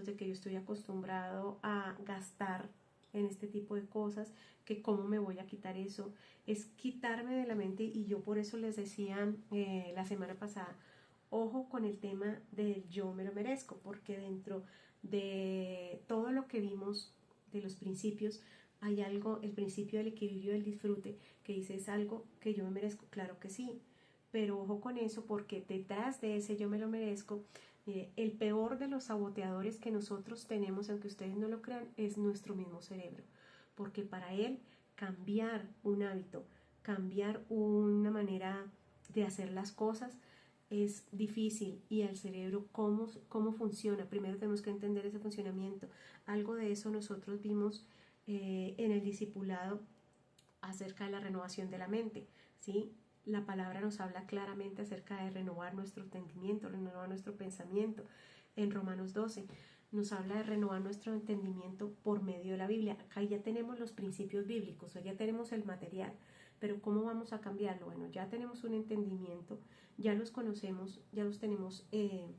de que yo estoy acostumbrado a gastar en este tipo de cosas, que cómo me voy a quitar eso, es quitarme de la mente. Y yo por eso les decía la semana pasada, ojo con el tema del yo me lo merezco, porque dentro de todo lo que vimos de los principios hay algo, el principio del equilibrio del disfrute, que dice es algo que yo me merezco, claro que sí, pero ojo con eso, porque detrás de ese yo me lo merezco, el peor de los saboteadores que nosotros tenemos, aunque ustedes no lo crean, es nuestro mismo cerebro, porque para él cambiar un hábito, cambiar una manera de hacer las cosas es difícil. Y el cerebro, ¿cómo funciona? Primero tenemos que entender ese funcionamiento. Algo de eso nosotros vimos en el discipulado acerca de la renovación de la mente, ¿sí? La palabra nos habla claramente acerca de renovar nuestro entendimiento, renovar nuestro pensamiento. En Romanos 12 nos habla de renovar nuestro entendimiento por medio de la Biblia. Acá ya tenemos los principios bíblicos, ya tenemos el material, pero ¿cómo vamos a cambiarlo? Bueno, ya tenemos un entendimiento, ya los conocemos, ya los tenemos en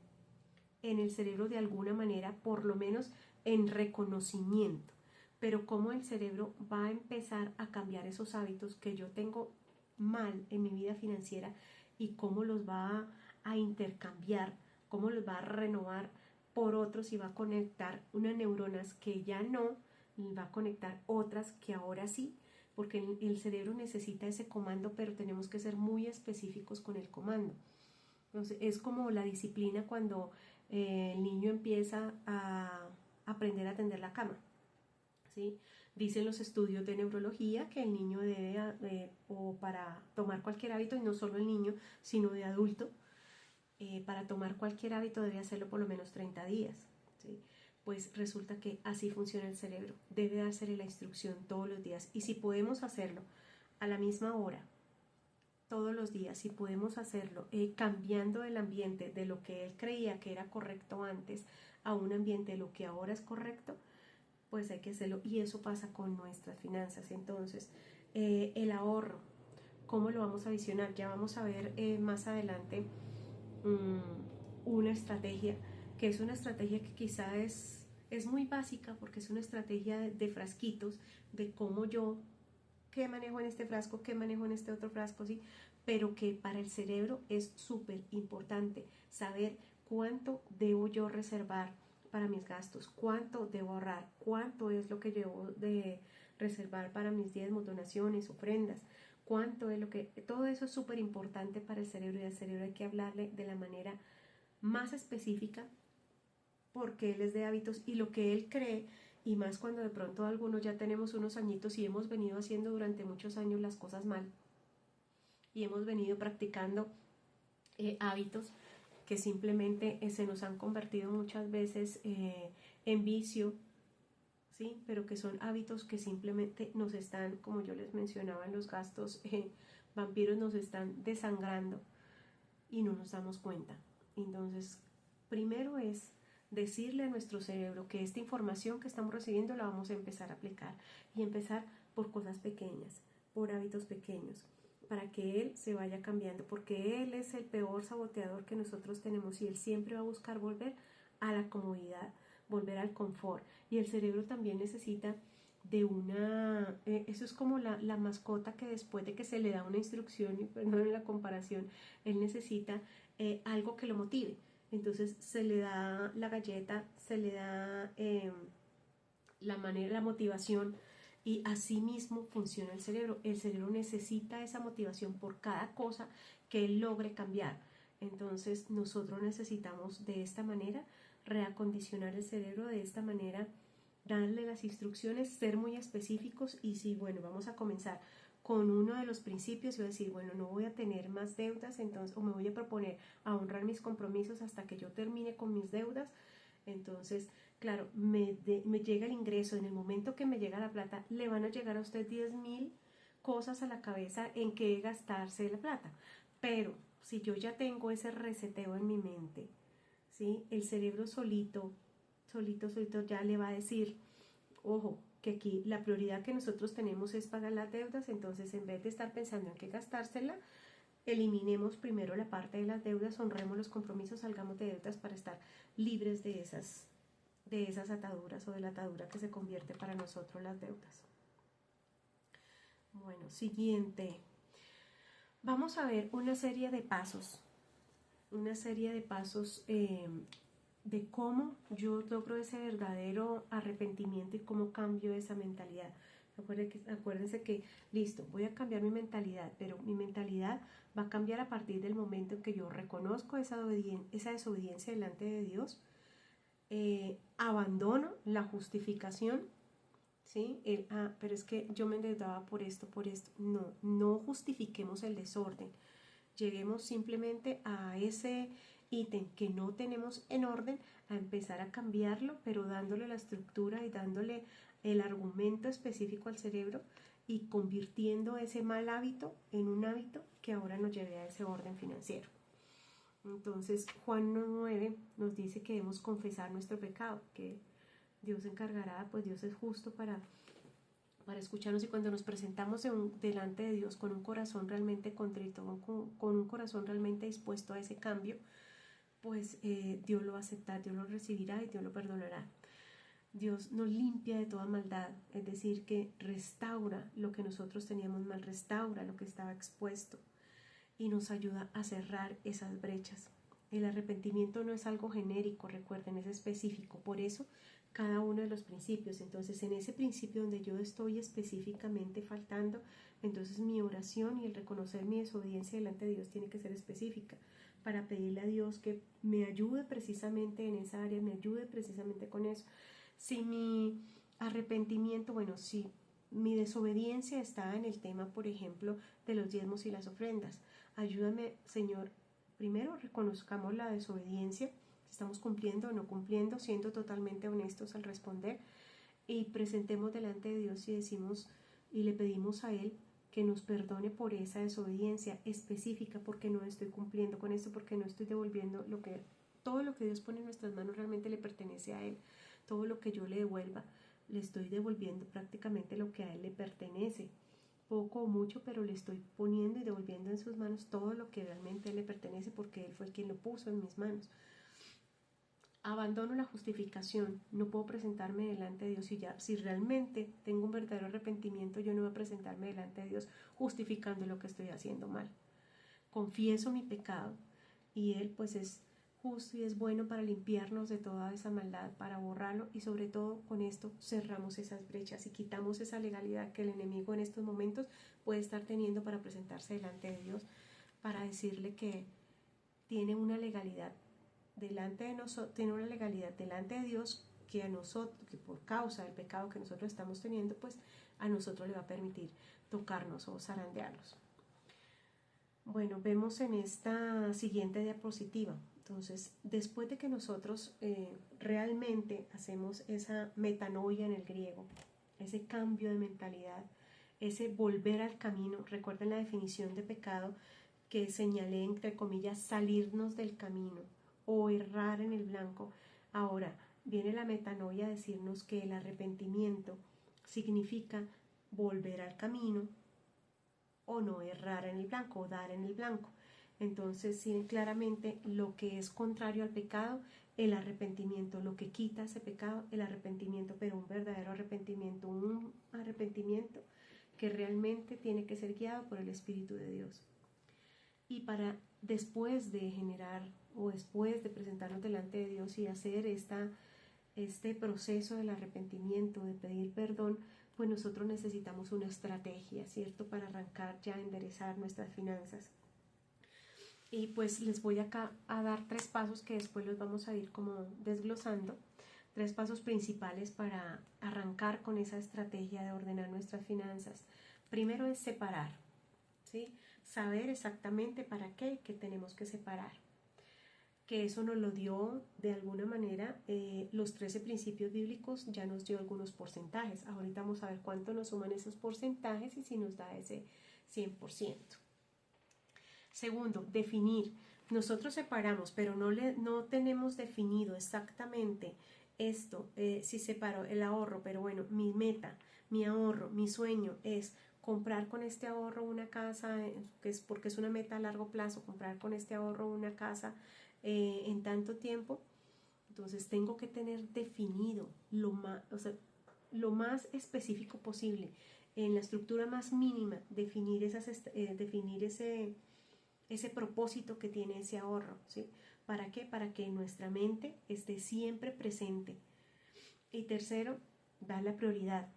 el cerebro de alguna manera, por lo menos en reconocimiento. Pero cómo el cerebro va a empezar a cambiar esos hábitos que yo tengo mal en mi vida financiera, y cómo los va a intercambiar, cómo los va a renovar por otros, y va a conectar unas neuronas que ya no, y va a conectar otras que ahora sí, porque el cerebro necesita ese comando, pero tenemos que ser muy específicos con el comando. Entonces, es como la disciplina cuando el niño empieza a aprender a tender la cama, ¿sí? Dicen los estudios de neurología que el niño debe, o para tomar cualquier hábito, y no solo el niño, sino de adulto, para tomar cualquier hábito debe hacerlo por lo menos 30 días, ¿sí? Pues resulta que así funciona el cerebro, debe dársele la instrucción todos los días. Y si podemos hacerlo a la misma hora, todos los días, si podemos hacerlo, cambiando el ambiente de lo que él creía que era correcto antes a un ambiente de lo que ahora es correcto, pues hay que hacerlo. Y eso pasa con nuestras finanzas. Entonces, el ahorro, ¿cómo lo vamos a visionar? Ya vamos a ver más adelante una estrategia, que es una estrategia que quizá es muy básica, porque es una estrategia de frasquitos, de cómo yo, qué manejo en este frasco, qué manejo en este otro frasco, ¿sí? Pero que para el cerebro es súper importante saber cuánto debo yo reservar para mis gastos, cuánto debo ahorrar, cuánto es lo que debo de reservar para mis diezmos, donaciones, ofrendas, cuánto es lo que, todo eso es súper importante para el cerebro, y al cerebro hay que hablarle de la manera más específica, porque él es de hábitos y lo que él cree, y más cuando de pronto algunos ya tenemos unos añitos y hemos venido haciendo durante muchos años las cosas mal y hemos venido practicando hábitos que simplemente se nos han convertido muchas veces en vicio, ¿sí? Pero que son hábitos que simplemente nos están, como yo les mencionaba en los gastos, vampiros, nos están desangrando y no nos damos cuenta. Entonces, primero es decirle a nuestro cerebro que esta información que estamos recibiendo la vamos a empezar a aplicar, y empezar por cosas pequeñas, por hábitos pequeños, para que él se vaya cambiando, porque él es el peor saboteador que nosotros tenemos, y él siempre va a buscar volver a la comodidad, volver al confort. Y el cerebro también necesita de una, eso es como la mascota que después de que se le da una instrucción, y perdón la comparación, él necesita algo que lo motive. Entonces se le da la galleta, se le da la manera, la motivación, y así mismo funciona el cerebro. El cerebro necesita esa motivación por cada cosa que él logre cambiar. Entonces nosotros necesitamos de esta manera reacondicionar el cerebro, de esta manera darle las instrucciones, ser muy específicos. Y si, bueno, vamos a comenzar con uno de los principios, y voy a decir, bueno, no voy a tener más deudas, entonces, o me voy a proponer a honrar mis compromisos hasta que yo termine con mis deudas. Entonces, claro, me llega el ingreso, en el momento que me llega la plata, le van a llegar a usted 10.000 cosas a la cabeza en que gastarse la plata. Pero si yo ya tengo ese reseteo en mi mente, ¿sí? El cerebro solito ya le va a decir, ojo, que aquí la prioridad que nosotros tenemos es pagar las deudas. Entonces, en vez de estar pensando en qué gastársela, eliminemos primero la parte de las deudas, honremos los compromisos, salgamos de deudas para estar libres de esas ataduras, o de la atadura que se convierte para nosotros las deudas. Bueno, siguiente. Vamos a ver una serie de pasos de cómo yo logro ese verdadero arrepentimiento y cómo cambio esa mentalidad. Acuérdense que, listo, voy a cambiar mi mentalidad, pero mi mentalidad va a cambiar a partir del momento en que yo reconozco esa desobediencia delante de Dios, abandono la justificación, ¿sí? Pero es que yo me endeudaba por esto. No justifiquemos el desorden. Lleguemos simplemente a ese ítem que no tenemos en orden, a empezar a cambiarlo, pero dándole la estructura y dándole el argumento específico al cerebro, y convirtiendo ese mal hábito en un hábito que ahora nos lleve a ese orden financiero. Entonces, Juan 9 nos dice que debemos confesar nuestro pecado, que Dios se encargará, pues Dios es justo para escucharnos, y cuando nos presentamos delante de Dios con un corazón realmente contrito, con un corazón realmente dispuesto a ese cambio, pues Dios lo va a aceptar, Dios lo recibirá y Dios lo perdonará. Dios nos limpia de toda maldad, es decir, que restaura lo que nosotros teníamos mal, restaura lo que estaba expuesto, y nos ayuda a cerrar esas brechas. El arrepentimiento no es algo genérico, recuerden, es específico. Por eso, cada uno de los principios. Entonces, en ese principio donde yo estoy específicamente faltando, entonces mi oración y el reconocer mi desobediencia delante de Dios tiene que ser específica, para pedirle a Dios que me ayude precisamente en esa área, me ayude precisamente con eso. Si mi arrepentimiento, bueno, si mi desobediencia está en el tema, por ejemplo, de los diezmos y las ofrendas, ayúdame, Señor. Primero, reconozcamos la desobediencia, si estamos cumpliendo o no cumpliendo, siendo totalmente honestos al responder, y presentemos delante de Dios y decimos y le pedimos a Él que nos perdone por esa desobediencia específica, porque no estoy cumpliendo con esto, porque no estoy devolviendo todo lo que Dios pone en nuestras manos realmente le pertenece a Él. Todo lo que yo le devuelva, le estoy devolviendo prácticamente lo que a Él le pertenece. Poco o mucho, pero le estoy poniendo y devolviendo en sus manos todo lo que realmente a Él le pertenece, porque Él fue el quien lo puso en mis manos. Abandono la justificación, no puedo presentarme delante de Dios si realmente tengo un verdadero arrepentimiento, yo no voy a presentarme delante de Dios justificando lo que estoy haciendo mal. Confieso mi pecado y Él pues es justo y es bueno para limpiarnos de toda esa maldad, para borrarlo, y sobre todo con esto cerramos esas brechas y quitamos esa legalidad que el enemigo en estos momentos puede estar teniendo para presentarse delante de Dios, para decirle que tiene una legalidad delante de nosotros, tiene una legalidad delante de Dios que a nosotros, que por causa del pecado que nosotros estamos teniendo, pues a nosotros le va a permitir tocarnos o zarandearnos. Bueno, vemos en esta siguiente diapositiva. Entonces, después de que nosotros realmente hacemos esa metanoia en el griego, ese cambio de mentalidad, ese volver al camino, recuerden la definición de pecado que señalé, entre comillas, salirnos del camino o errar en el blanco. Ahora viene la metanoia a decirnos que el arrepentimiento significa volver al camino o no errar en el blanco o dar en el blanco. Entonces, sí, claramente lo que es contrario al pecado, el arrepentimiento, lo que quita ese pecado, el arrepentimiento, pero un verdadero arrepentimiento, un arrepentimiento que realmente tiene que ser guiado por el Espíritu de Dios. Y para después de generar o después de presentarnos delante de Dios y hacer este proceso del arrepentimiento, de pedir perdón, pues nosotros necesitamos una estrategia, ¿cierto? Para arrancar ya a enderezar nuestras finanzas. Y pues les voy acá a dar 3 pasos que después los vamos a ir como desglosando. 3 pasos principales para arrancar con esa estrategia de ordenar nuestras finanzas. Primero es separar, ¿sí? Saber exactamente para qué tenemos que separar. Que eso nos lo dio de alguna manera los 13 principios bíblicos, ya nos dio algunos porcentajes. Ahorita vamos a ver cuánto nos suman esos porcentajes y si nos da ese 100%. Segundo, definir. Nosotros separamos, pero no tenemos definido exactamente esto, si separo el ahorro, pero bueno, mi meta, mi ahorro, mi sueño es comprar con este ahorro una casa, que es porque es una meta a largo plazo, comprar con este ahorro una casa en tanto tiempo. Entonces tengo que tener definido lo más específico posible, en la estructura más mínima, definir ese propósito que tiene ese ahorro, ¿sí? ¿Para qué? Para que nuestra mente esté siempre presente. Y tercero, dar la prioridad.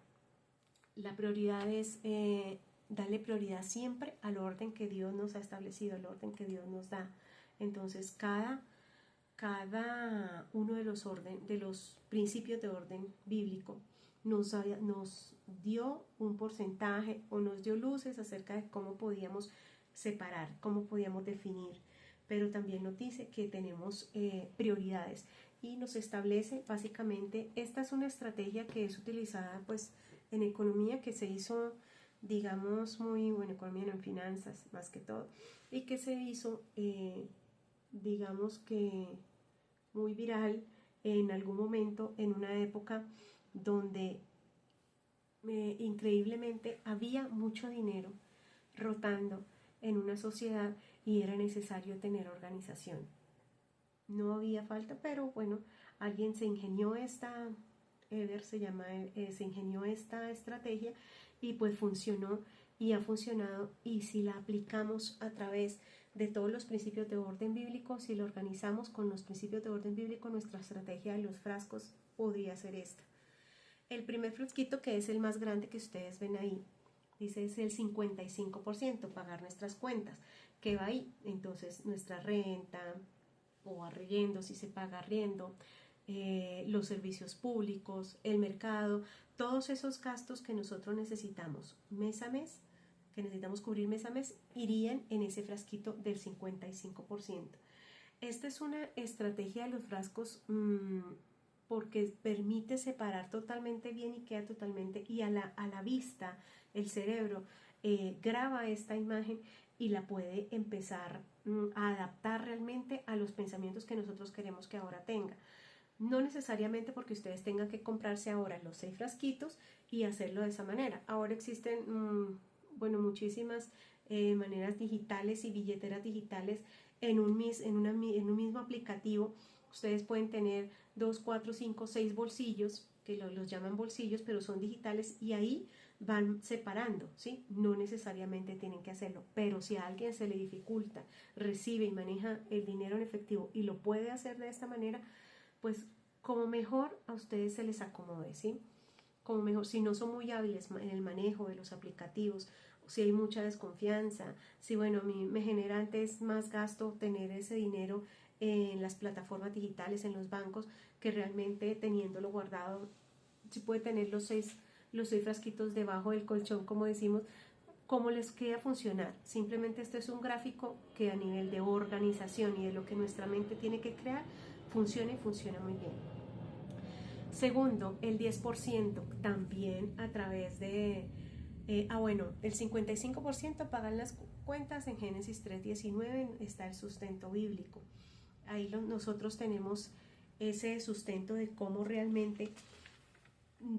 La prioridad es darle prioridad siempre al orden que Dios nos ha establecido, al orden que Dios nos da. Entonces, cada uno de los principios de orden bíblico nos dio un porcentaje o nos dio luces acerca de cómo podíamos separar, cómo podíamos definir, pero también nos dice que tenemos prioridades y nos establece básicamente, esta es una estrategia que es utilizada pues en economía, que se hizo digamos muy, bueno, economía no, en finanzas más que todo, y que se hizo digamos que muy viral en algún momento, en una época donde increíblemente había mucho dinero rotando en una sociedad y era necesario tener organización. No había falta, pero bueno, alguien se ingenió se ingenió esta estrategia y pues funcionó y ha funcionado, y si la aplicamos a través de todos los principios de orden bíblico, si lo organizamos con los principios de orden bíblico, nuestra estrategia de los frascos podría ser esta. El primer frasquito, que es el más grande que ustedes ven ahí, dice es el 55%, pagar nuestras cuentas, que va ahí, entonces nuestra renta o arriendo, si se paga arriendo, los servicios públicos, el mercado, todos esos gastos que nosotros necesitamos mes a mes, que necesitamos cubrir mes a mes, irían en ese frasquito del 55%. Esta es una estrategia de los frascos porque permite separar totalmente bien y queda totalmente, y a la vista, el cerebro graba esta imagen y la puede empezar a adaptar realmente a los pensamientos que nosotros queremos que ahora tenga. No necesariamente porque ustedes tengan que comprarse ahora los 6 frasquitos y hacerlo de esa manera. Ahora existen, bueno, muchísimas maneras digitales y billeteras digitales en un mismo aplicativo. Ustedes pueden tener 2, 4, 5, 6 bolsillos, que los llaman bolsillos, pero son digitales, y ahí van separando, ¿sí? No necesariamente tienen que hacerlo, pero si a alguien se le dificulta, recibe y maneja el dinero en efectivo y lo puede hacer de esta manera, pues como mejor a ustedes se les acomode, ¿sí? Como mejor, si no son muy hábiles en el manejo de los aplicativos, si hay mucha desconfianza, si bueno, a mí me genera antes más gasto tener ese dinero en las plataformas digitales, en los bancos, que realmente teniéndolo guardado. Si puede tener los seis frasquitos debajo del colchón, como decimos, cómo les queda funcionar. Simplemente este es un gráfico que a nivel de organización y de lo que nuestra mente tiene que crear, funciona y funciona muy bien. Segundo, el 10% también a través de, bueno, el 55% pagan las cuentas. En Génesis 3:19 está el sustento bíblico. Ahí nosotros tenemos ese sustento de cómo realmente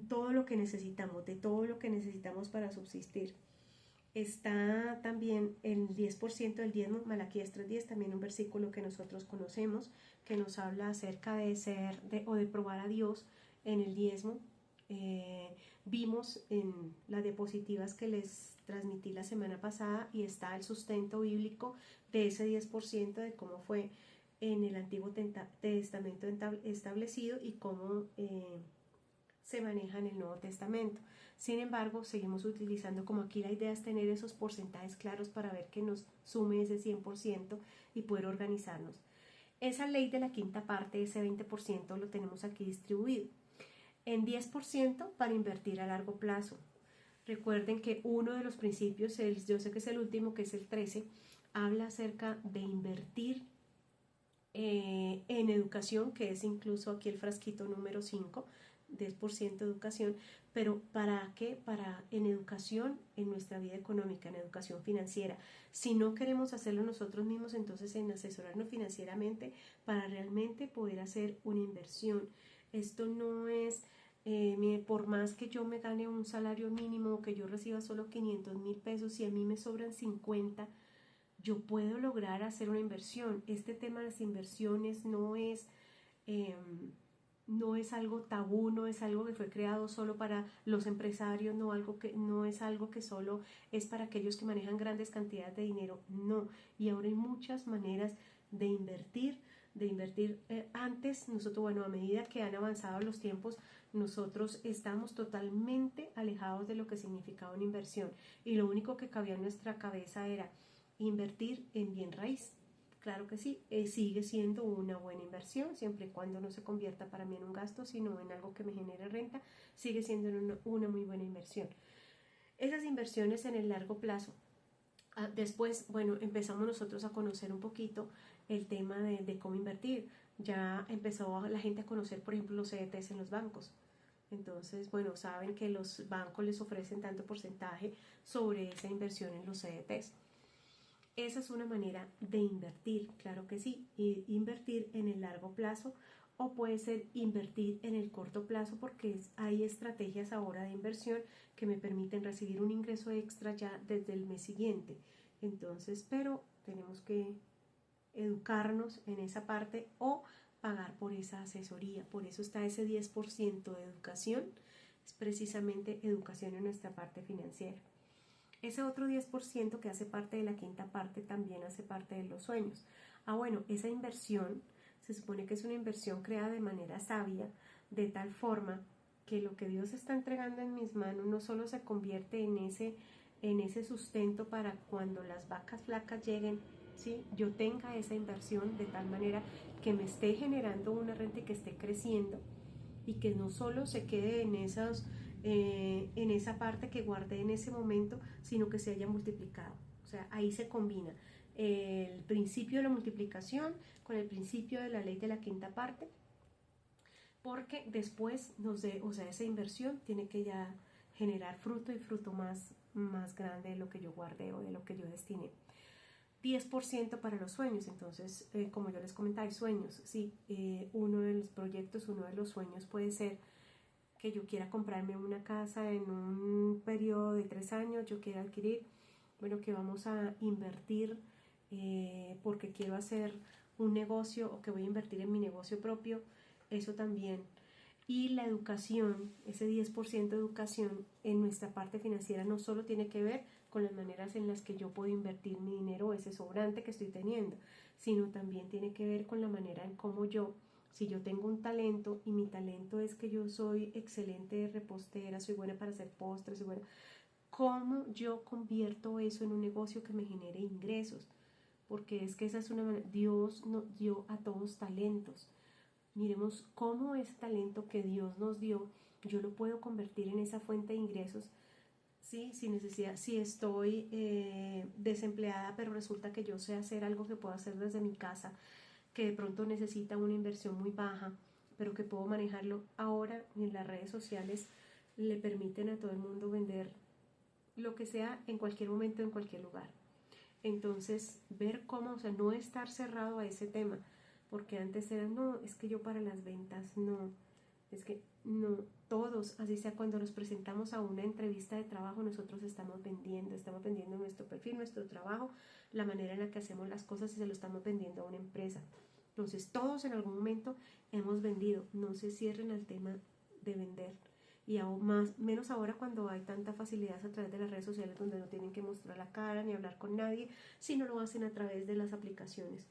todo lo que necesitamos, de todo lo que necesitamos para subsistir. Está también el 10% del diezmo, Malaquías 3:10, también un versículo que nosotros conocemos, que nos habla acerca de ser o de probar a Dios en el diezmo. Vimos en las diapositivas que les transmití la semana pasada, y está el sustento bíblico de ese 10%, de cómo fue en el Antiguo Testamento establecido y cómo se maneja en el Nuevo Testamento. Sin embargo, seguimos utilizando, como aquí la idea es tener esos porcentajes claros para ver que nos sume ese 100% y poder organizarnos. Esa ley de la quinta parte, ese 20%, lo tenemos aquí distribuido en 10% para invertir a largo plazo. Recuerden que uno de los principios, yo sé que es el último, que es el 13, habla acerca de invertir en educación, que es incluso aquí el frasquito número 5, 10% educación. Pero ¿para qué? En educación, en nuestra vida económica, en educación financiera. Si no queremos hacerlo nosotros mismos, entonces en asesorarnos financieramente para realmente poder hacer una inversión. Esto no es, por más que yo me gane un salario mínimo, que yo reciba solo 500,000 pesos, si a mí me sobran 50, yo puedo lograr hacer una inversión. Este tema de las inversiones no es algo tabú, no es algo que fue creado solo para los empresarios, no es algo que solo es para aquellos que manejan grandes cantidades de dinero, no. Y ahora hay muchas maneras de invertir. Antes nosotros, bueno, a medida que han avanzado los tiempos, nosotros estamos totalmente alejados de lo que significaba una inversión, y lo único que cabía en nuestra cabeza era invertir en bien raíz. Claro que sí, sigue siendo una buena inversión, siempre y cuando no se convierta para mí en un gasto, sino en algo que me genere renta, sigue siendo una muy buena inversión. Esas inversiones en el largo plazo. Después, bueno, empezamos nosotros a conocer un poquito el tema de cómo invertir. Ya empezó la gente a conocer, por ejemplo, los CDTs en los bancos. Entonces, bueno, saben que los bancos les ofrecen tanto porcentaje sobre esa inversión en los CDTs. Esa es una manera de invertir, claro que sí, invertir en el largo plazo, o puede ser invertir en el corto plazo, porque hay estrategias ahora de inversión que me permiten recibir un ingreso extra ya desde el mes siguiente. Entonces, pero tenemos que educarnos en esa parte o pagar por esa asesoría. Por eso está ese 10% de educación, es precisamente educación en nuestra parte financiera. Ese otro 10% que hace parte de la quinta parte también hace parte de los sueños. Bueno, esa inversión se supone que es una inversión creada de manera sabia, de tal forma que lo que Dios está entregando en mis manos no solo se convierte en ese sustento para cuando las vacas flacas lleguen, ¿sí? Yo tenga esa inversión de tal manera que me esté generando una renta y que esté creciendo, y que no solo se quede en esa parte que guardé en ese momento, sino que se haya multiplicado. O sea, ahí se combina el principio de la multiplicación con el principio de la ley de la quinta parte, porque después esa inversión tiene que ya generar fruto, y fruto más más grande de lo que yo guardé o de lo que yo destiné. 10% para los sueños. Entonces, como yo les comentaba, hay sueños, sí, uno de los proyectos, uno de los sueños puede ser que yo quiera comprarme una casa en un periodo de 3 años, yo quiero adquirir, bueno, que vamos a invertir porque quiero hacer un negocio o que voy a invertir en mi negocio propio, eso también. Y la educación, ese 10% de educación en nuestra parte financiera no solo tiene que ver con las maneras en las que yo puedo invertir mi dinero, ese sobrante que estoy teniendo, sino también tiene que ver con la manera en cómo yo, si yo tengo un talento y mi talento es que yo soy excelente repostera, soy buena para hacer postres, soy buena, cómo yo convierto eso en un negocio que me genere ingresos, porque es que esa es una manera, Dios nos dio a todos talentos. Miremos cómo ese talento que Dios nos dio, yo lo puedo convertir en esa fuente de ingresos, ¿sí? Sin necesidad, si estoy desempleada, pero resulta que yo sé hacer algo que puedo hacer desde mi casa, que de pronto necesita una inversión muy baja, pero que puedo manejarlo ahora en las redes sociales, le permiten a todo el mundo vender lo que sea en cualquier momento, en cualquier lugar. Entonces, ver cómo, o sea, no estar cerrado a ese tema, porque antes era, no, es que yo para las ventas, no, es que no, todos, así sea cuando nos presentamos a una entrevista de trabajo, nosotros estamos vendiendo nuestro perfil, nuestro trabajo, la manera en la que hacemos las cosas y se lo estamos vendiendo a una empresa. Entonces, todos en algún momento hemos vendido, no se cierren al tema de vender. Y aún más, menos ahora cuando hay tanta facilidad a través de las redes sociales donde no tienen que mostrar la cara ni hablar con nadie, sino lo hacen a través de las aplicaciones.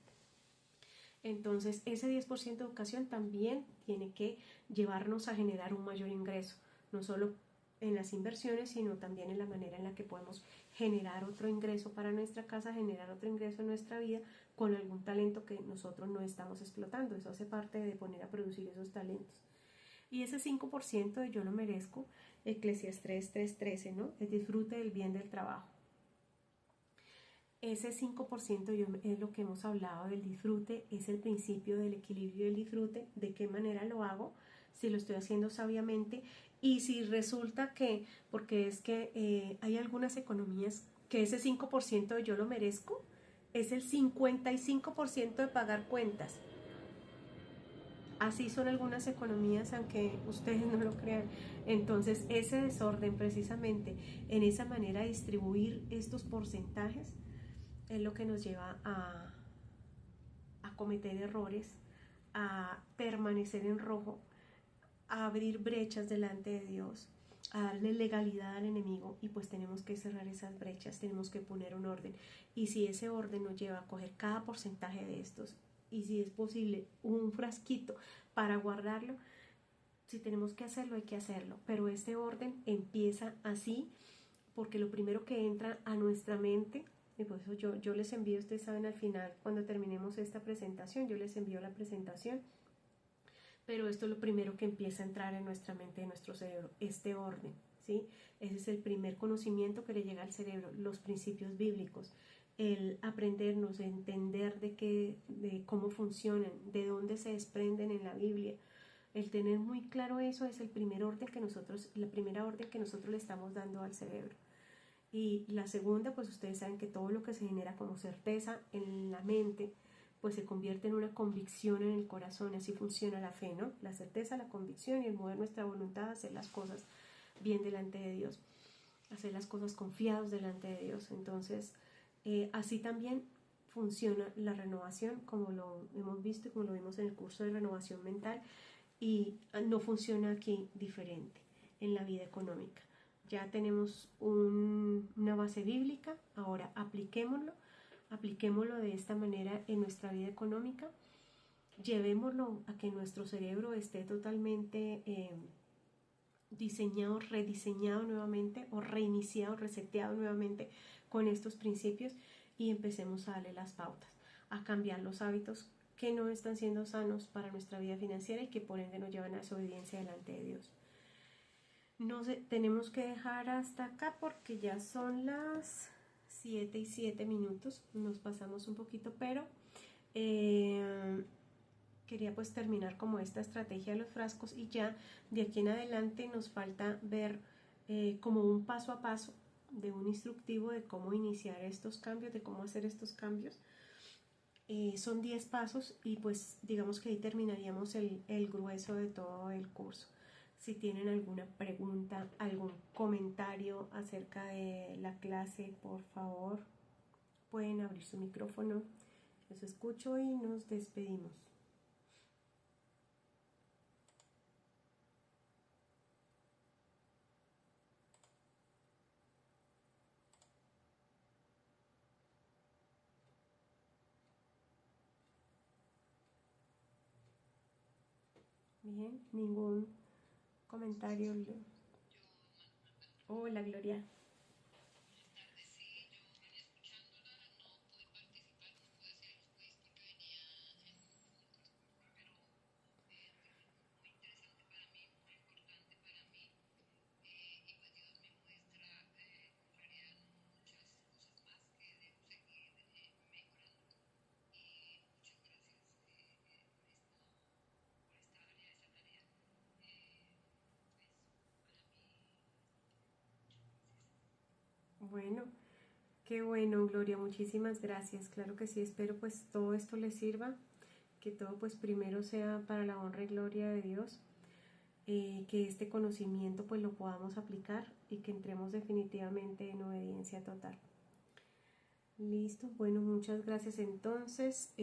Entonces, ese 10% de educación también tiene que llevarnos a generar un mayor ingreso, no solo en las inversiones, sino también en la manera en la que podemos generar otro ingreso para nuestra casa, generar otro ingreso en nuestra vida con algún talento que nosotros no estamos explotando. Eso hace parte de poner a producir esos talentos. Y ese 5% de yo lo merezco, Eclesiastés 3:13, ¿no? El disfrute del bien del trabajo. Ese 5% es lo que hemos hablado del disfrute, es el principio del equilibrio del disfrute, de qué manera lo hago, si lo estoy haciendo sabiamente y si resulta que, porque es que hay algunas economías que ese 5% de yo lo merezco, es el 55% de pagar cuentas. Así son algunas economías, aunque ustedes no lo crean. Entonces, ese desorden precisamente en esa manera de distribuir estos porcentajes es lo que nos lleva a cometer errores, a permanecer en rojo, a abrir brechas delante de Dios, a darle legalidad al enemigo, y pues tenemos que cerrar esas brechas, tenemos que poner un orden. Y si ese orden nos lleva a coger cada porcentaje de estos, y si es posible un frasquito para guardarlo, si tenemos que hacerlo, hay que hacerlo, pero este orden empieza así, porque lo primero que entra a nuestra mente, y por eso yo les envío, ustedes saben, al final, cuando terminemos esta presentación, yo les envío la presentación, pero esto es lo primero que empieza a entrar en nuestra mente, en nuestro cerebro, este orden, ¿sí? Ese es el primer conocimiento que le llega al cerebro, los principios bíblicos, el aprendernos, entender de cómo funcionan, de dónde se desprenden en la Biblia. El tener muy claro eso es el primer orden que nosotros, la primera orden que nosotros le estamos dando al cerebro. Y la segunda, pues ustedes saben que todo lo que se genera como certeza en la mente, pues se convierte en una convicción en el corazón. Así funciona la fe, ¿no? La certeza, la convicción y el mover nuestra voluntad a hacer las cosas bien delante de Dios, hacer las cosas confiados delante de Dios. Entonces, así también funciona la renovación, como lo hemos visto y como lo vimos en el curso de renovación mental, y no funciona aquí diferente en la vida económica. Ya tenemos una base bíblica, ahora apliquémoslo de esta manera en nuestra vida económica, llevémoslo a que nuestro cerebro esté totalmente diseñado, rediseñado nuevamente o reiniciado, reseteado nuevamente con estos principios, y empecemos a darle las pautas, a cambiar los hábitos que no están siendo sanos para nuestra vida financiera y que por ende nos llevan a desobediencia delante de Dios. No sé, tenemos que dejar hasta acá porque ya son las 7:07, nos pasamos un poquito, pero quería pues terminar como esta estrategia de los frascos, y ya de aquí en adelante nos falta ver como un paso a paso de un instructivo de cómo iniciar estos cambios, de cómo hacer estos cambios. Son 10 pasos y pues digamos que ahí terminaríamos el grueso de todo el curso. Si tienen alguna pregunta, algún comentario acerca de la clase, por favor, pueden abrir su micrófono. Los escucho y nos despedimos. Bien, ningún comentario. Hola, Gloria. Bueno, qué bueno, Gloria, muchísimas gracias. Claro que sí, espero pues todo esto les sirva, que todo pues primero sea para la honra y gloria de Dios, que este conocimiento pues lo podamos aplicar y que entremos definitivamente en obediencia total. Listo, bueno, muchas gracias entonces.